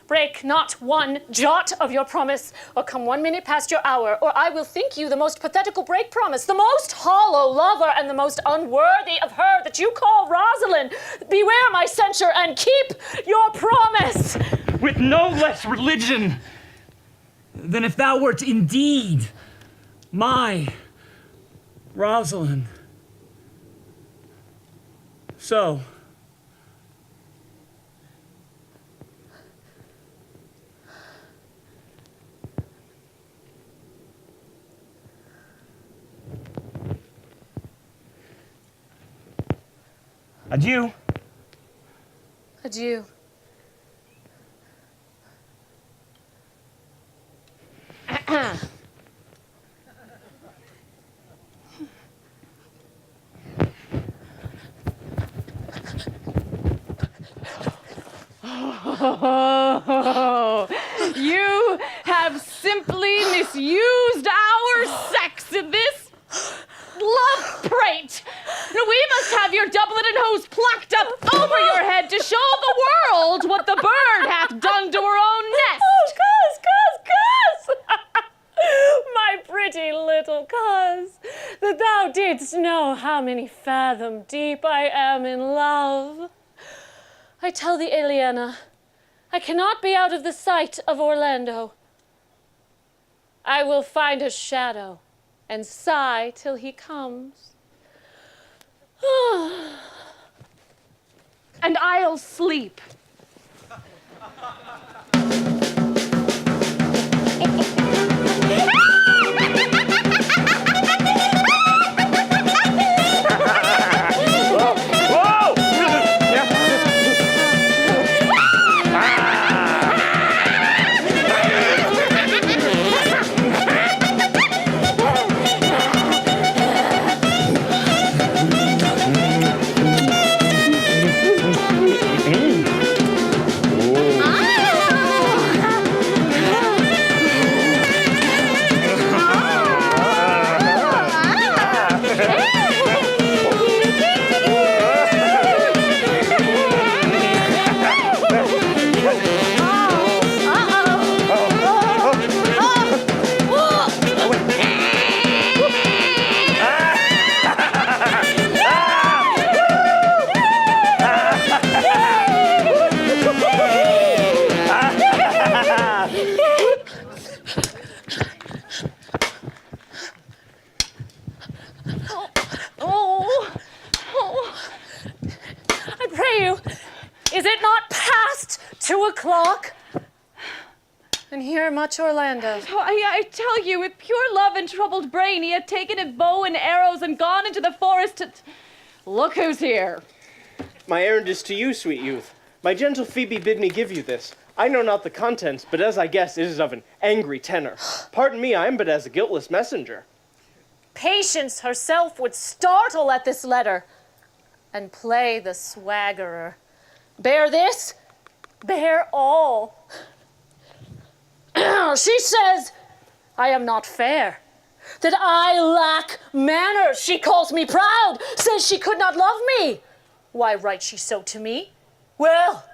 break not one jot of your promise, or come 1 minute past your hour, or I will think you the most pathetical break promise, the most hollow lover, and the most unworthy of her that you call Rosalind. Beware my censure, and keep your promise. With no less religion than if thou wert indeed my Rosalind. So, adieu. Adieu. Oh, you have simply misused our sex in this love prate. We must have your doublet and hose plucked up over your head to show the world what the bird hath done to her own nest. Oh, cuss! My pretty little cuz, that thou didst know how many fathom deep I am in love. I tell thee, Eliana, I cannot be out of the sight of Orlando. I will find a shadow and sigh till he comes. And I'll sleep. Whoa! o'clock. And here much Orlando. Oh, I tell you, with pure love and troubled brain, he had taken a bow and arrows and gone into the forest to... Look who's here. My errand is to you, sweet youth. My gentle Phoebe bid me give you this. I know not the contents, but as I guess, it is of an angry tenor. Pardon me, I am but as a guiltless messenger. Patience herself would startle at this letter and play the swaggerer. Bear this, bear all. She says I am not fair, that I lack manners. She calls me proud, says she could not love me. Why writes she so to me? Well,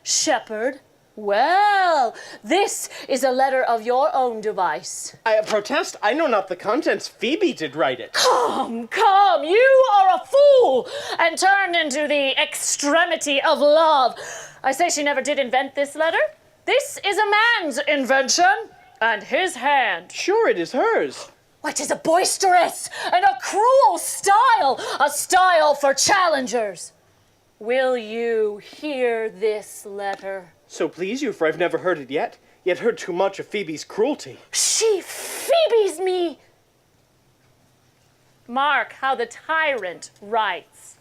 shepherd, well, this is a letter of your own device. I protest, I know not the contents. Phoebe did write it. Come, come, you are a fool, and turned into the extremity of love. I say she never did invent this letter. This is a man's invention, and his hand. Sure, it is hers. What is a boisterous and a cruel style, a style for challengers. Will you hear this letter? So please you, for I've never heard it yet heard too much of Phoebe's cruelty. She Phoebes me. Mark how the tyrant writes.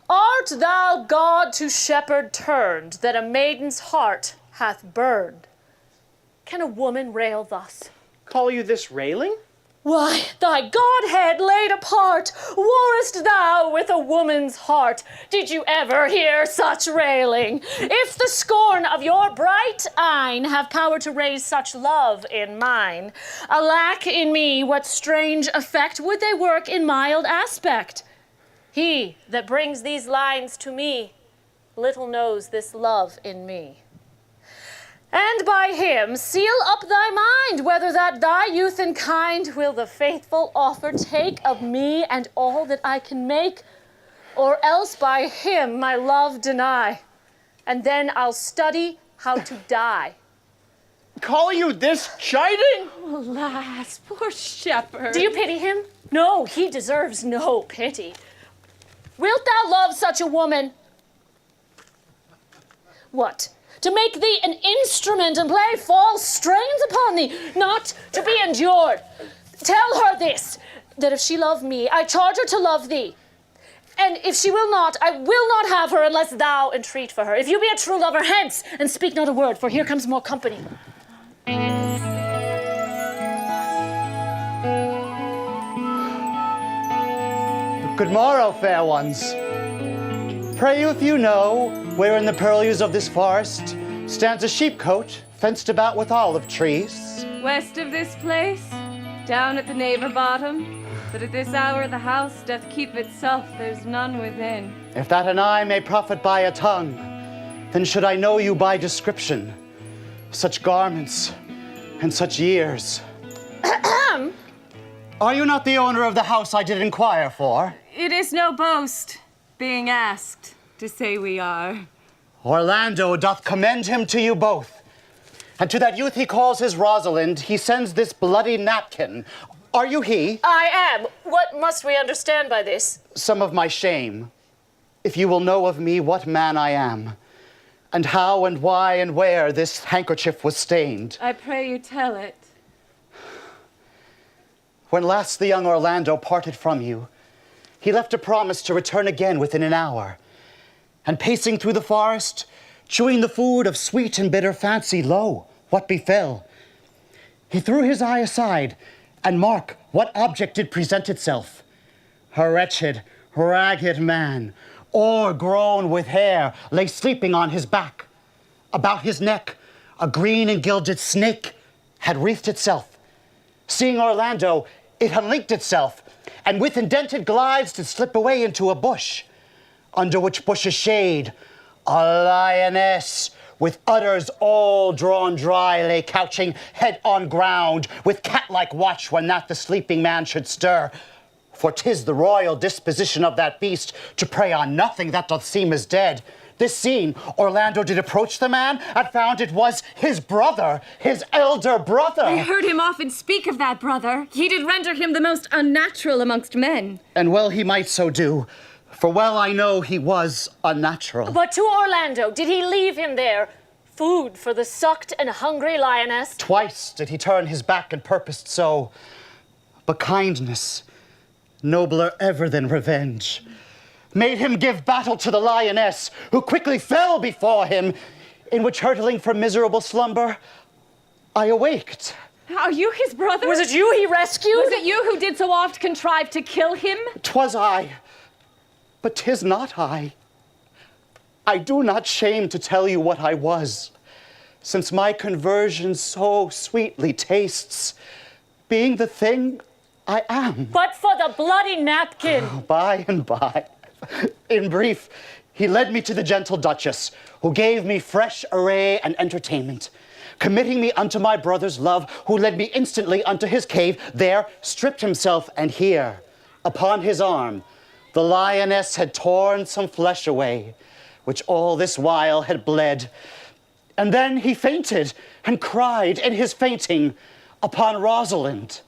Art thou God to shepherd turned, that a maiden's heart hath burned? Can a woman rail thus? Call you this railing? Why, thy Godhead laid apart, warrest thou with a woman's heart? Did you ever hear such railing? If the scorn of your bright eyne have power to raise such love in mine, alack in me, what strange effect would they work in mild aspect? He that brings these lines to me little knows this love in me. And by him seal up thy mind, whether that thy youth and kind will the faithful offer take of me and all that I can make, or else by him my love deny, and then I'll study how to die. Call you this chiding? Alas, poor shepherd. Do you pity him? No, he deserves no pity. Wilt thou love such a woman? What? To make thee an instrument and play false strains upon thee, not to be endured. Tell her this, that if she love me, I charge her to love thee. And if she will not, I will not have her unless thou entreat for her. If you be a true lover, hence, and speak not a word, for here comes more company. Good morrow, fair ones. Pray you if you know where in the purlieus of this forest stands a sheepcote fenced about with olive trees. West of this place, down at the neighbor bottom, but at this hour the house doth keep itself, there's none within. If that an eye may profit by a tongue, then should I know you by description. Such garments and such years. Are you not the owner of the house I did inquire for? It is no boast, being asked to say we are. Orlando doth commend him to you both. And to that youth he calls his Rosalind, he sends this bloody napkin. Are you he? I am. What must we understand by this? Some of my shame, if you will know of me what man I am, and how and why and where this handkerchief was stained. I pray you tell it. When last the young Orlando parted from you, he left a promise to return again within an hour. And pacing through the forest, chewing the food of sweet and bitter fancy, lo, what befell? He threw his eye aside, and mark, what object did present itself? A wretched, ragged man, o'ergrown with hair, lay sleeping on his back. About his neck, a green and gilded snake had wreathed itself. Seeing Orlando, it unlinked itself, and with indented glides did slip away into a bush, under which bush's shade, a lioness with udders all drawn dry lay couching head on ground, with cat-like watch when that the sleeping man should stir. For 'tis the royal disposition of that beast to prey on nothing that doth seem as dead. This seen, Orlando did approach the man, and found it was his brother, his elder brother. I heard him often speak of that brother. He did render him the most unnatural amongst men. And well he might so do, For well I know he was unnatural. But to Orlando, did he leave him there? Food for the sucked and hungry lioness? Twice did he turn his back and purposed so. But kindness, nobler ever than revenge, made him give battle to the lioness, who quickly fell before him, in which hurtling from miserable slumber, I awaked. Are you his brother? Was it you he rescued? Was it you who did so oft contrive to kill him? 'Twas I, but 'tis not I. I do not shame to tell you what I was, since my conversion so sweetly tastes, being the thing I am. But for the bloody napkin. By and by. In brief, he led me to the gentle Duchess, who gave me fresh array and entertainment, committing me unto my brother's love, who led me instantly unto his cave, there stripped himself, and here, upon his arm, the lioness had torn some flesh away, which all this while had bled. And then he fainted, and cried in his fainting upon Rosalind.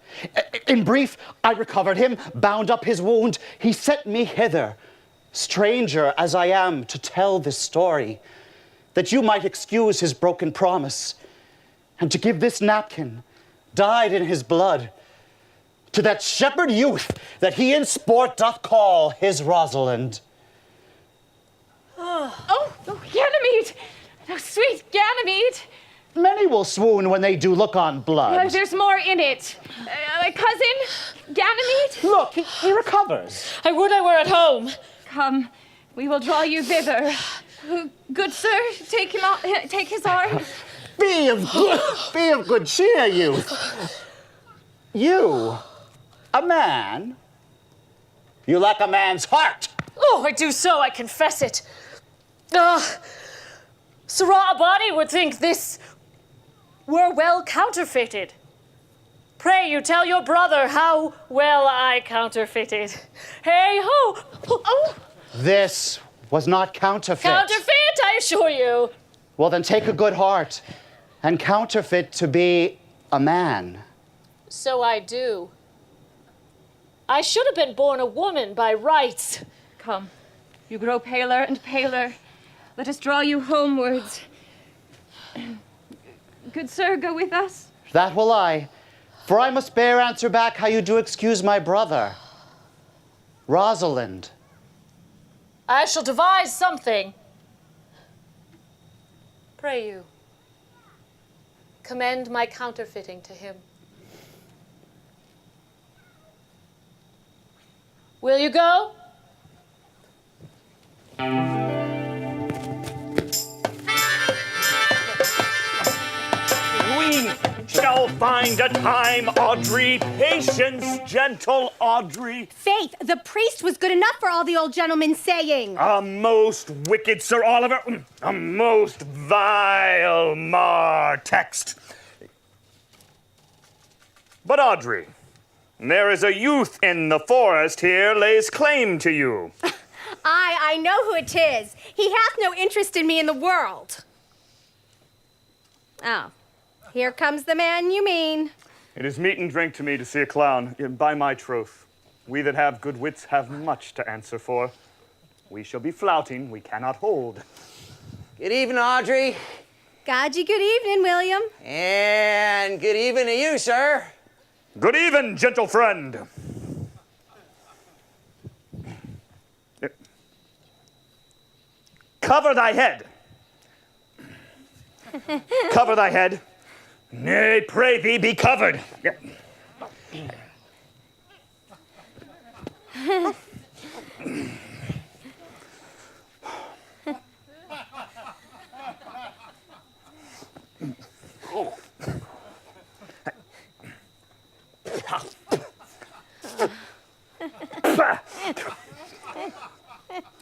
In brief, I recovered him, bound up his wound. He sent me hither, stranger as I am to tell this story, that you might excuse his broken promise, and to give this napkin, dyed in his blood, to that shepherd youth that he in sport doth call his Rosalind. Oh, Ganymede! Oh, sweet Ganymede! Many will swoon when they do look on blood. There's more in it. Cousin, Ganymede? Look, he recovers. I would I were at home. Come, we will draw you thither. Good sir, take his arm. Be of good cheer, youth. You, a man? You lack a man's heart. Oh, I do so, I confess it. Sirrah Abadi would think this were well counterfeited. Pray you tell your brother how well I counterfeited. Hey ho! Oh. This was not counterfeit. Counterfeit, I assure you. Well, then take a good heart and counterfeit to be a man. So I do. I should have been born a woman by rights. Come, you grow paler and paler. Let us draw you homewards. Good sir, go with us. That will I, for I must bear answer back how you do excuse my brother, Rosalind. I shall devise something. Pray you, commend my counterfeiting to him. Will you go? We shall find a time, Audrey. Patience, gentle Audrey. Faith, the priest was good enough for all the old gentlemen saying. A most wicked Sir Oliver, a most vile mar text. But Audrey, there is a youth in the forest here lays claim to you. I know who it is. He hath no interest in me in the world. Oh, here comes the man you mean. It is meat and drink to me to see a clown. By my troth, we that have good wits have much to answer for. We shall be flouting, we cannot hold. Good evening, Audrey. God you good evening, William. And good evening to you, sir. Good even, gentle friend. Cover thy head. Cover thy head. Nay, pray thee, be covered.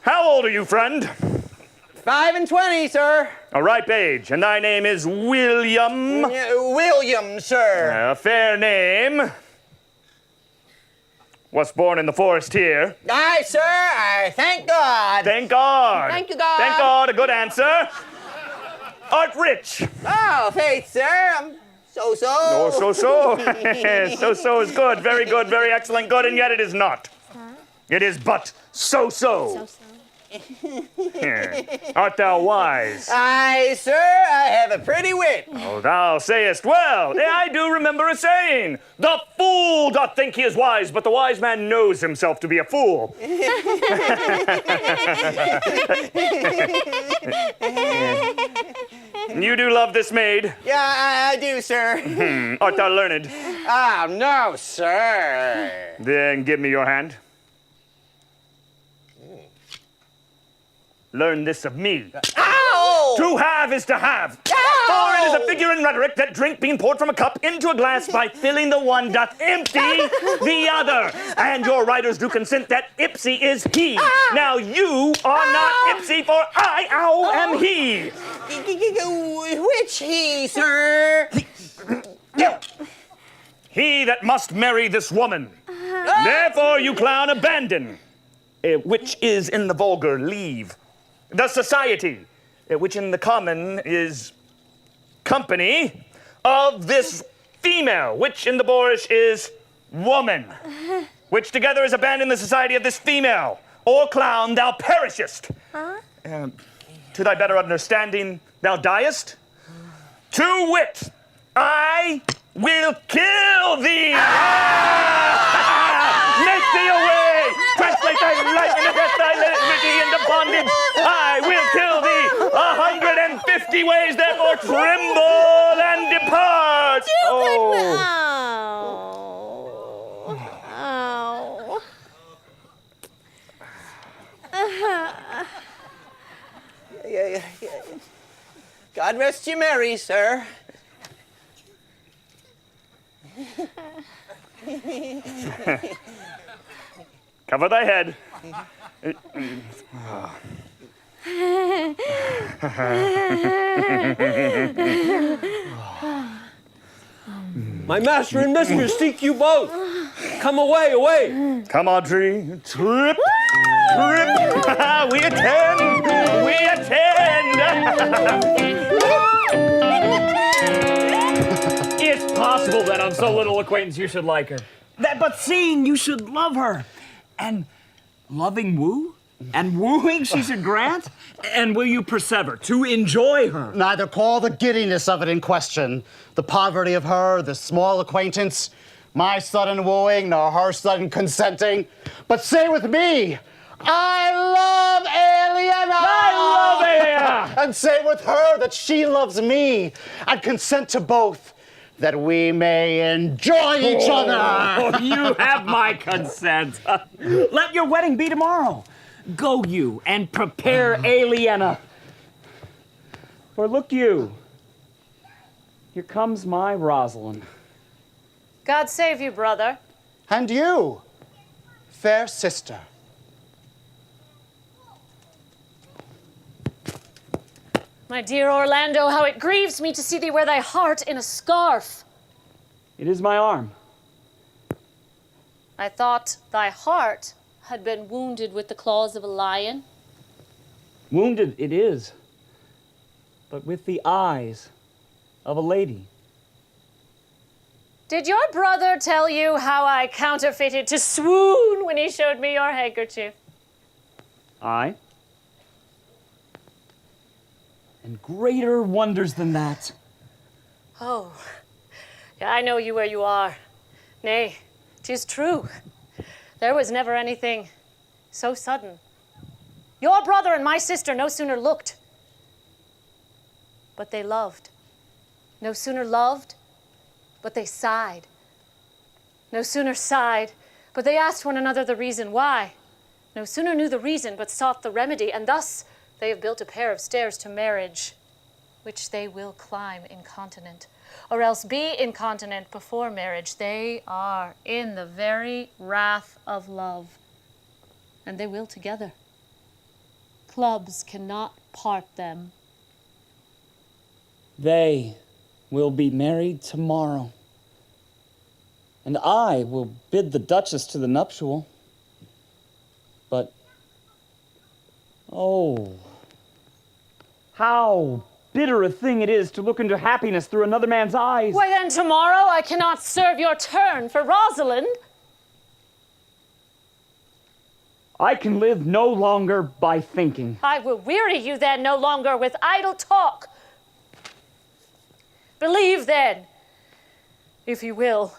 How old are you, friend? 5 and 20, sir. A ripe age, and thy name is William? William, sir. A fair name. Was born in the forest here. Aye, sir. I thank God. Thank God. Thank you, God. Thank God, a good answer. Art rich. Oh, faith, sir. I'm so-so. Oh, so-so. So-so is good. Very excellent, good, and yet it is not. It is but so-so. Art thou wise? Aye, sir, I have a pretty wit. Oh, thou sayest well. I do remember a saying. The fool doth think he is wise, but the wise man knows himself to be a fool. You do love this maid? Yeah, I do, sir. Art thou learned? Ah, no, sir. Then give me your hand. Learn this of me. Ow! To have is to have. Ow! For it is a figure in rhetoric that drink being poured from a cup into a glass by filling the one doth empty the other. And your writers do consent that Ipsy is he. Now you are not Ipsy, for I am he. Which he, sir? He that must marry this woman. Therefore, you clown, abandon, which is in the vulgar leave. The society, which in the common is company, of this female, which in the boorish is woman, which together is abandon the society of this female, or clown, thou perishest. To thy better understanding, thou diest. To wit, I will kill thee. Make thee away. Translate thy life into death, thy liberty into bondage. I will kill thee 150 ways, therefore tremble and depart. Oh. God rest you merry, sir. Cover thy head. My master and mistress seek you both. Come away, away. Come, Audrey. Trip. Trip. We attend. We attend. It's possible that on so little acquaintance you should like her. But seeing you should love her. And loving woo? And wooing she should grant? And will you persever to enjoy her? Neither call the giddiness of it in question, the poverty of her, the small acquaintance, my sudden wooing, nor her sudden consenting. But say with me, I love Aliena! I love Aliena! And say with her that she loves me, and consent to both, that we may enjoy each other. Oh, you have my consent. Let your wedding be tomorrow. Go you and prepare Aliena. For look you, here comes my Rosalind. God save you, brother. And you, fair sister. My dear Orlando, how it grieves me to see thee wear thy heart in a scarf. It is my arm. I thought thy heart had been wounded with the claws of a lion. Wounded it is, but with the eyes of a lady. Did your brother tell you how I counterfeited to swoon when he showed me your handkerchief? Aye. And greater wonders than that. Oh, yeah, I know you where you are. Nay, 'tis true. There was never anything so sudden. Your brother and my sister no sooner looked, but they loved. No sooner loved, but they sighed. No sooner sighed, but they asked one another the reason why. No sooner knew the reason, but sought the remedy, and thus they have built a pair of stairs to marriage, which they will climb incontinent, or else be incontinent before marriage. They are in the very wrath of love, and they will together. Clubs cannot part them. They will be married tomorrow. And I will bid the Duchess to the nuptial. But, oh, how bitter a thing it is to look into happiness through another man's eyes. Why then tomorrow I cannot serve your turn for Rosalind. I can live no longer by thinking. I will weary you then no longer with idle talk. Believe then, if you will,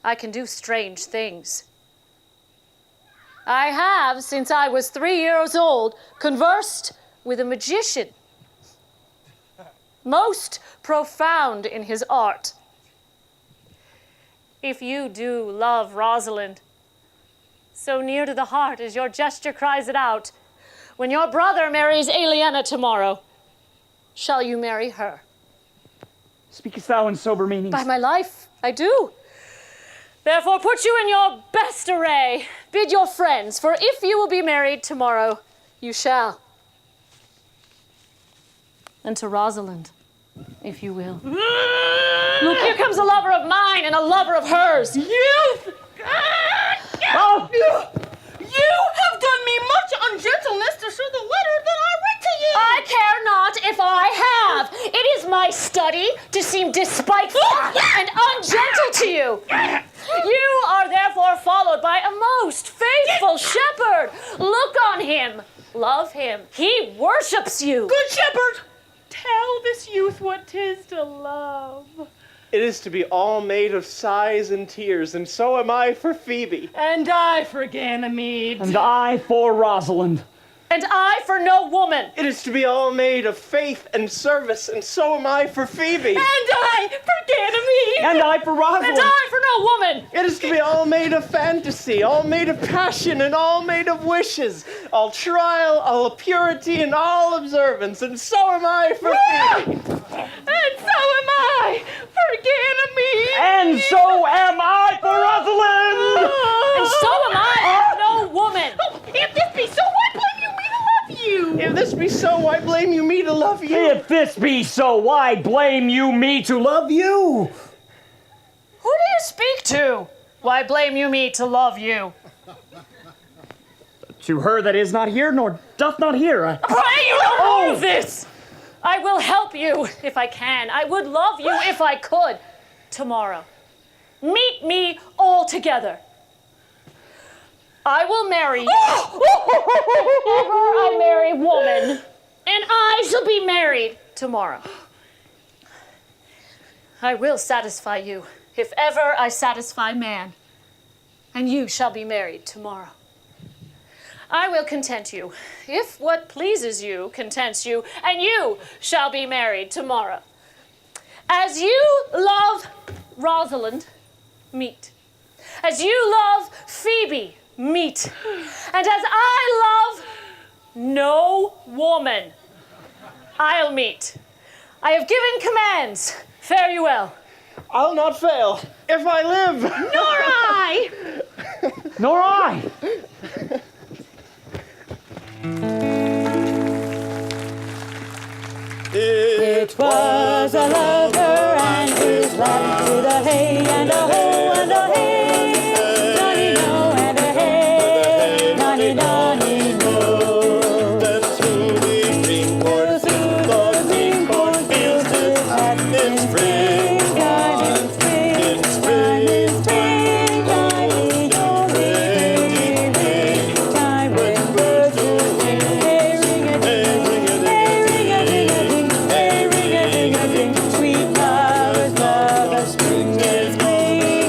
I can do strange things. I have, since I was 3 years old, conversed with a magician, most profound in his art. If you do love Rosalind, so near to the heart as your gesture cries it out, when your brother marries Aliena tomorrow, shall you marry her? Speakest thou in sober meanings? By my life, I do. Therefore put you in your best array, bid your friends, for if you will be married tomorrow, you shall. And to Rosalind, if you will. Look, here comes a lover of mine and a lover of hers. Youth! Oh! You have done me much ungentleness to show the letter that I writ to you! I care not if I have. It is my study to seem despiteful and ungentle to you. You are therefore followed by a most faithful shepherd. Look on him. Love him. He worships you. Good shepherd, tell this youth what 'tis to love. It is to be all made of sighs and tears, and so am I for Phoebe. And I for Ganymede. And I for Rosalind. And I for no woman. It is to be all made of faith and service, and so am I for Phoebe. And I for Ganymede. And I for Rosalind. And I for no woman. It is to be all made of fantasy, all made of passion, and all made of wishes, all trial, all purity, and all observance, and so am I for Phoebe. And so am I for Ganymede. And so am I for Rosalind. And so am I for no woman. Oh, if this be so, why blame you me to love you? If this be so, why blame you me to love you? If this be so, why blame you me to love you? Who do you speak to? Why blame you me to love you? To her that is not here, nor doth not hear. Pray you don't know of this. I will help you if I can. I would love you if I could. Tomorrow, meet me all together. I will marry you. If ever I marry woman, and I shall be married tomorrow. I will satisfy you if ever I satisfy man, and you shall be married tomorrow. I will content you, if what pleases you contents you, and you shall be married tomorrow. As you love Rosalind, meet. As you love Phoebe, meet. And as I love no woman, I'll meet. I have given commands. Fare you well. I'll not fail if I live. Nor I. Nor I. It was a lover and his love with a hey and a ho and a hey, nonny no and a hey, nonny nonny no. Then through the green cornfields it happened in spring. In spring, time when birds will sing, hey ring a ding, sweet flowers love a spring is made.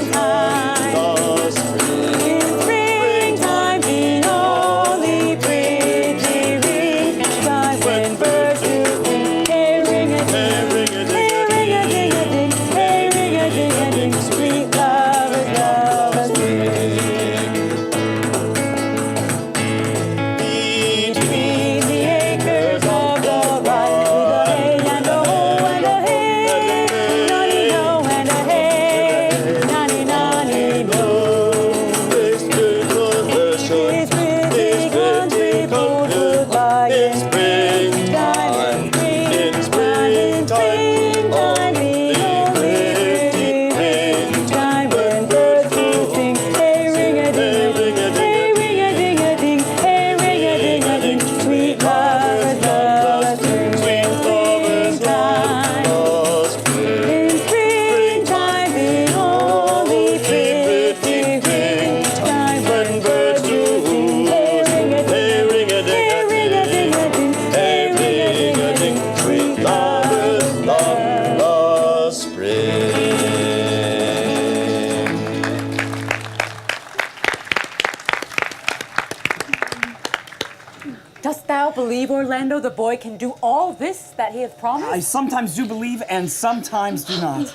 Dost thou believe, Orlando, the boy can do all this that he hath promised? I sometimes do believe and sometimes do not.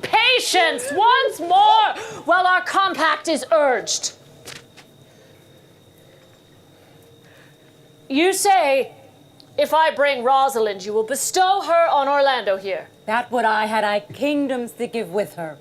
Patience once more while our compact is urged. You say, if I bring Rosalind, you will bestow her on Orlando here. That would I, had I kingdoms to give with her.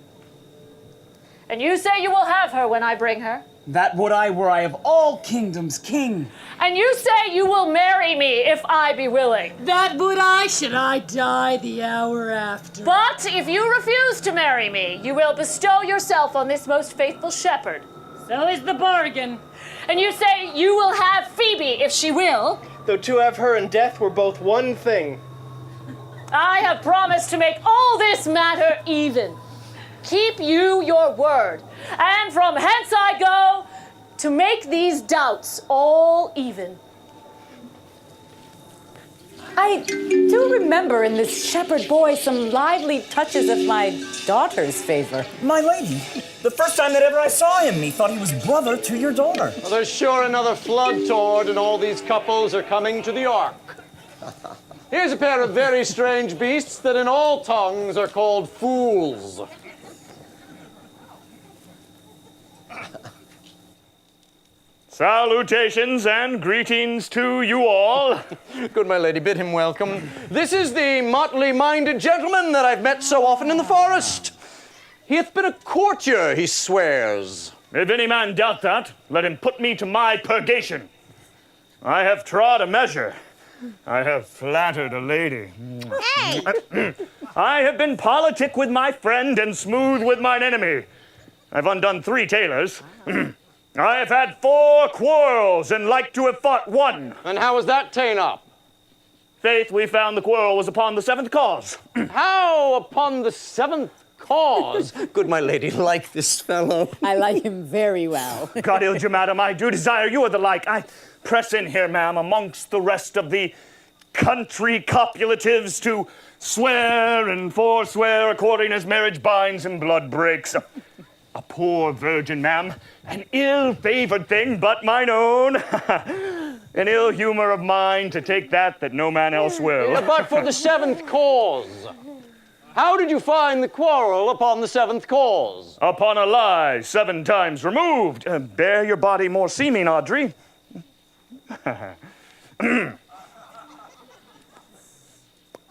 And you say you will have her when I bring her. That would I were I of all kingdoms king. And you say you will marry me if I be willing. That would I, should I die the hour after. But if you refuse to marry me, you will bestow yourself on this most faithful shepherd. So is the bargain. And you say you will have Phoebe if she will. Though to have her and death were both one thing. I have promised to make all this matter even. Keep you your word, and from hence I go to make these doubts all even. I do remember in this shepherd boy some lively touches of my daughter's favor. My lady, the first time that ever I saw him, methought he was brother to your daughter. Well, there's sure another flood toward, and all these couples are coming to the ark. Here's a pair of very strange beasts that in all tongues are called fools. Salutations and greetings to you all. Good, my lady, bid him welcome. This is the motley-minded gentleman that I've met so often in the forest. He hath been a courtier, he swears. If any man doubt that, let him put me to my purgation. I have trod a measure. I have flattered a lady. Hey! I have been politic with my friend and smooth with mine enemy. I've undone 3 tailors. I have had 4 quarrels and like to have fought 1. And how was that ta'en up? Faith, we found the quarrel was upon the 7th cause. How upon the 7th cause? Good, my lady, like this fellow. I like him very well. God ill you, madam, I do desire you are the like. I press in here, ma'am, amongst the rest of the country copulatives to swear and forswear according as marriage binds and blood breaks. A poor virgin, ma'am, an ill-favored thing, but mine own. An ill humor of mine to take that no man else will. Yeah, but for the 7th cause. How did you find the quarrel upon the 7th cause? Upon a lie 7 times removed. Bear your body more seeming, Audrey.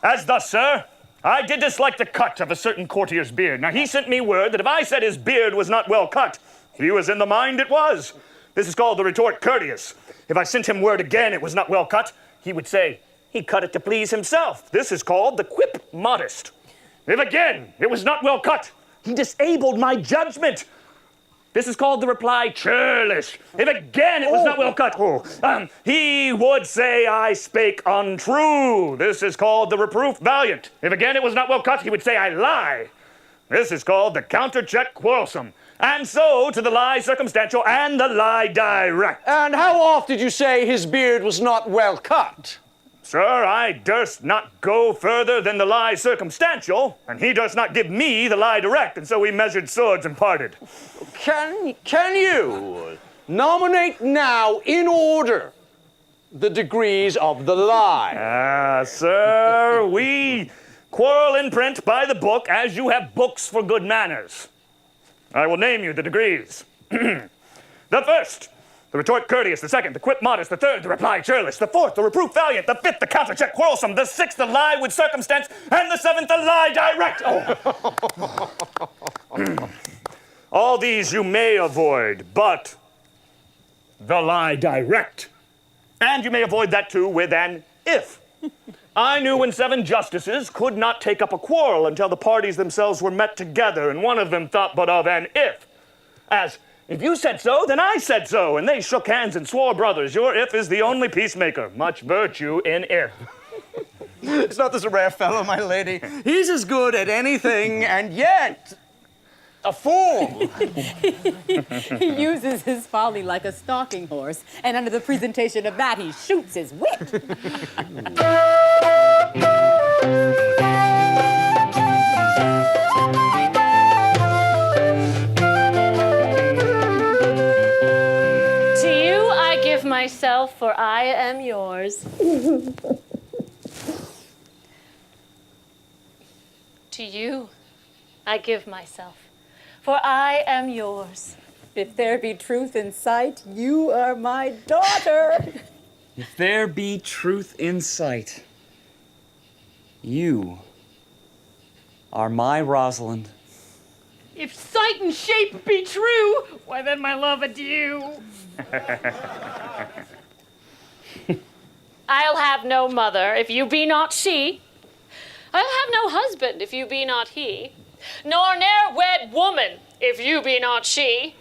As thus, sir, I did dislike the cut of a certain courtier's beard. Now, he sent me word that if I said his beard was not well cut, he was in the mind it was. This is called the retort courteous. If I sent him word again it was not well cut, he would say, he cut it to please himself. This is called the quip modest. If again it was not well cut, he disabled my judgment. This is called the reply churlish. If again it was not well cut, he would say I spake untrue. This is called the reproof valiant. If again it was not well cut, he would say I lie. This is called the countercheck quarrelsome. And so to the lie circumstantial and the lie direct. And how oft did you say his beard was not well cut? Sir, I durst not go further than the lie circumstantial, and he durst not give me the lie direct, and so we measured swords and parted. Can you nominate now in order the degrees of the lie? Sir, we quarrel in print by the book as you have books for good manners. I will name you the degrees. The first, the retort courteous. The second, the quip modest. The third, the reply churlish. The fourth, the reproof valiant. The fifth, the countercheck quarrelsome. The sixth, the lie with circumstance. And the seventh, the lie direct. All these you may avoid, but the lie direct. And you may avoid that too with an if. I knew when 7 justices could not take up a quarrel until the parties themselves were met together, and one of them thought but of an if. As, if you said so, then I said so, and they shook hands and swore brothers. Your if is the only peacemaker. Much virtue in if. It's not this a rare fellow, my lady. He's as good at anything, and yet a fool. He uses his folly like a stalking horse, and under the presentation of that, he shoots his wit. To myself, for I am yours. To you, I give myself, for I am yours. If there be truth in sight, you are my daughter. If there be truth in sight, you are my Rosalind. If sight and shape be true, why then, my love, adieu. I'll have no mother if you be not she. I'll have no husband if you be not he. Nor ne'er wed woman if you be not she.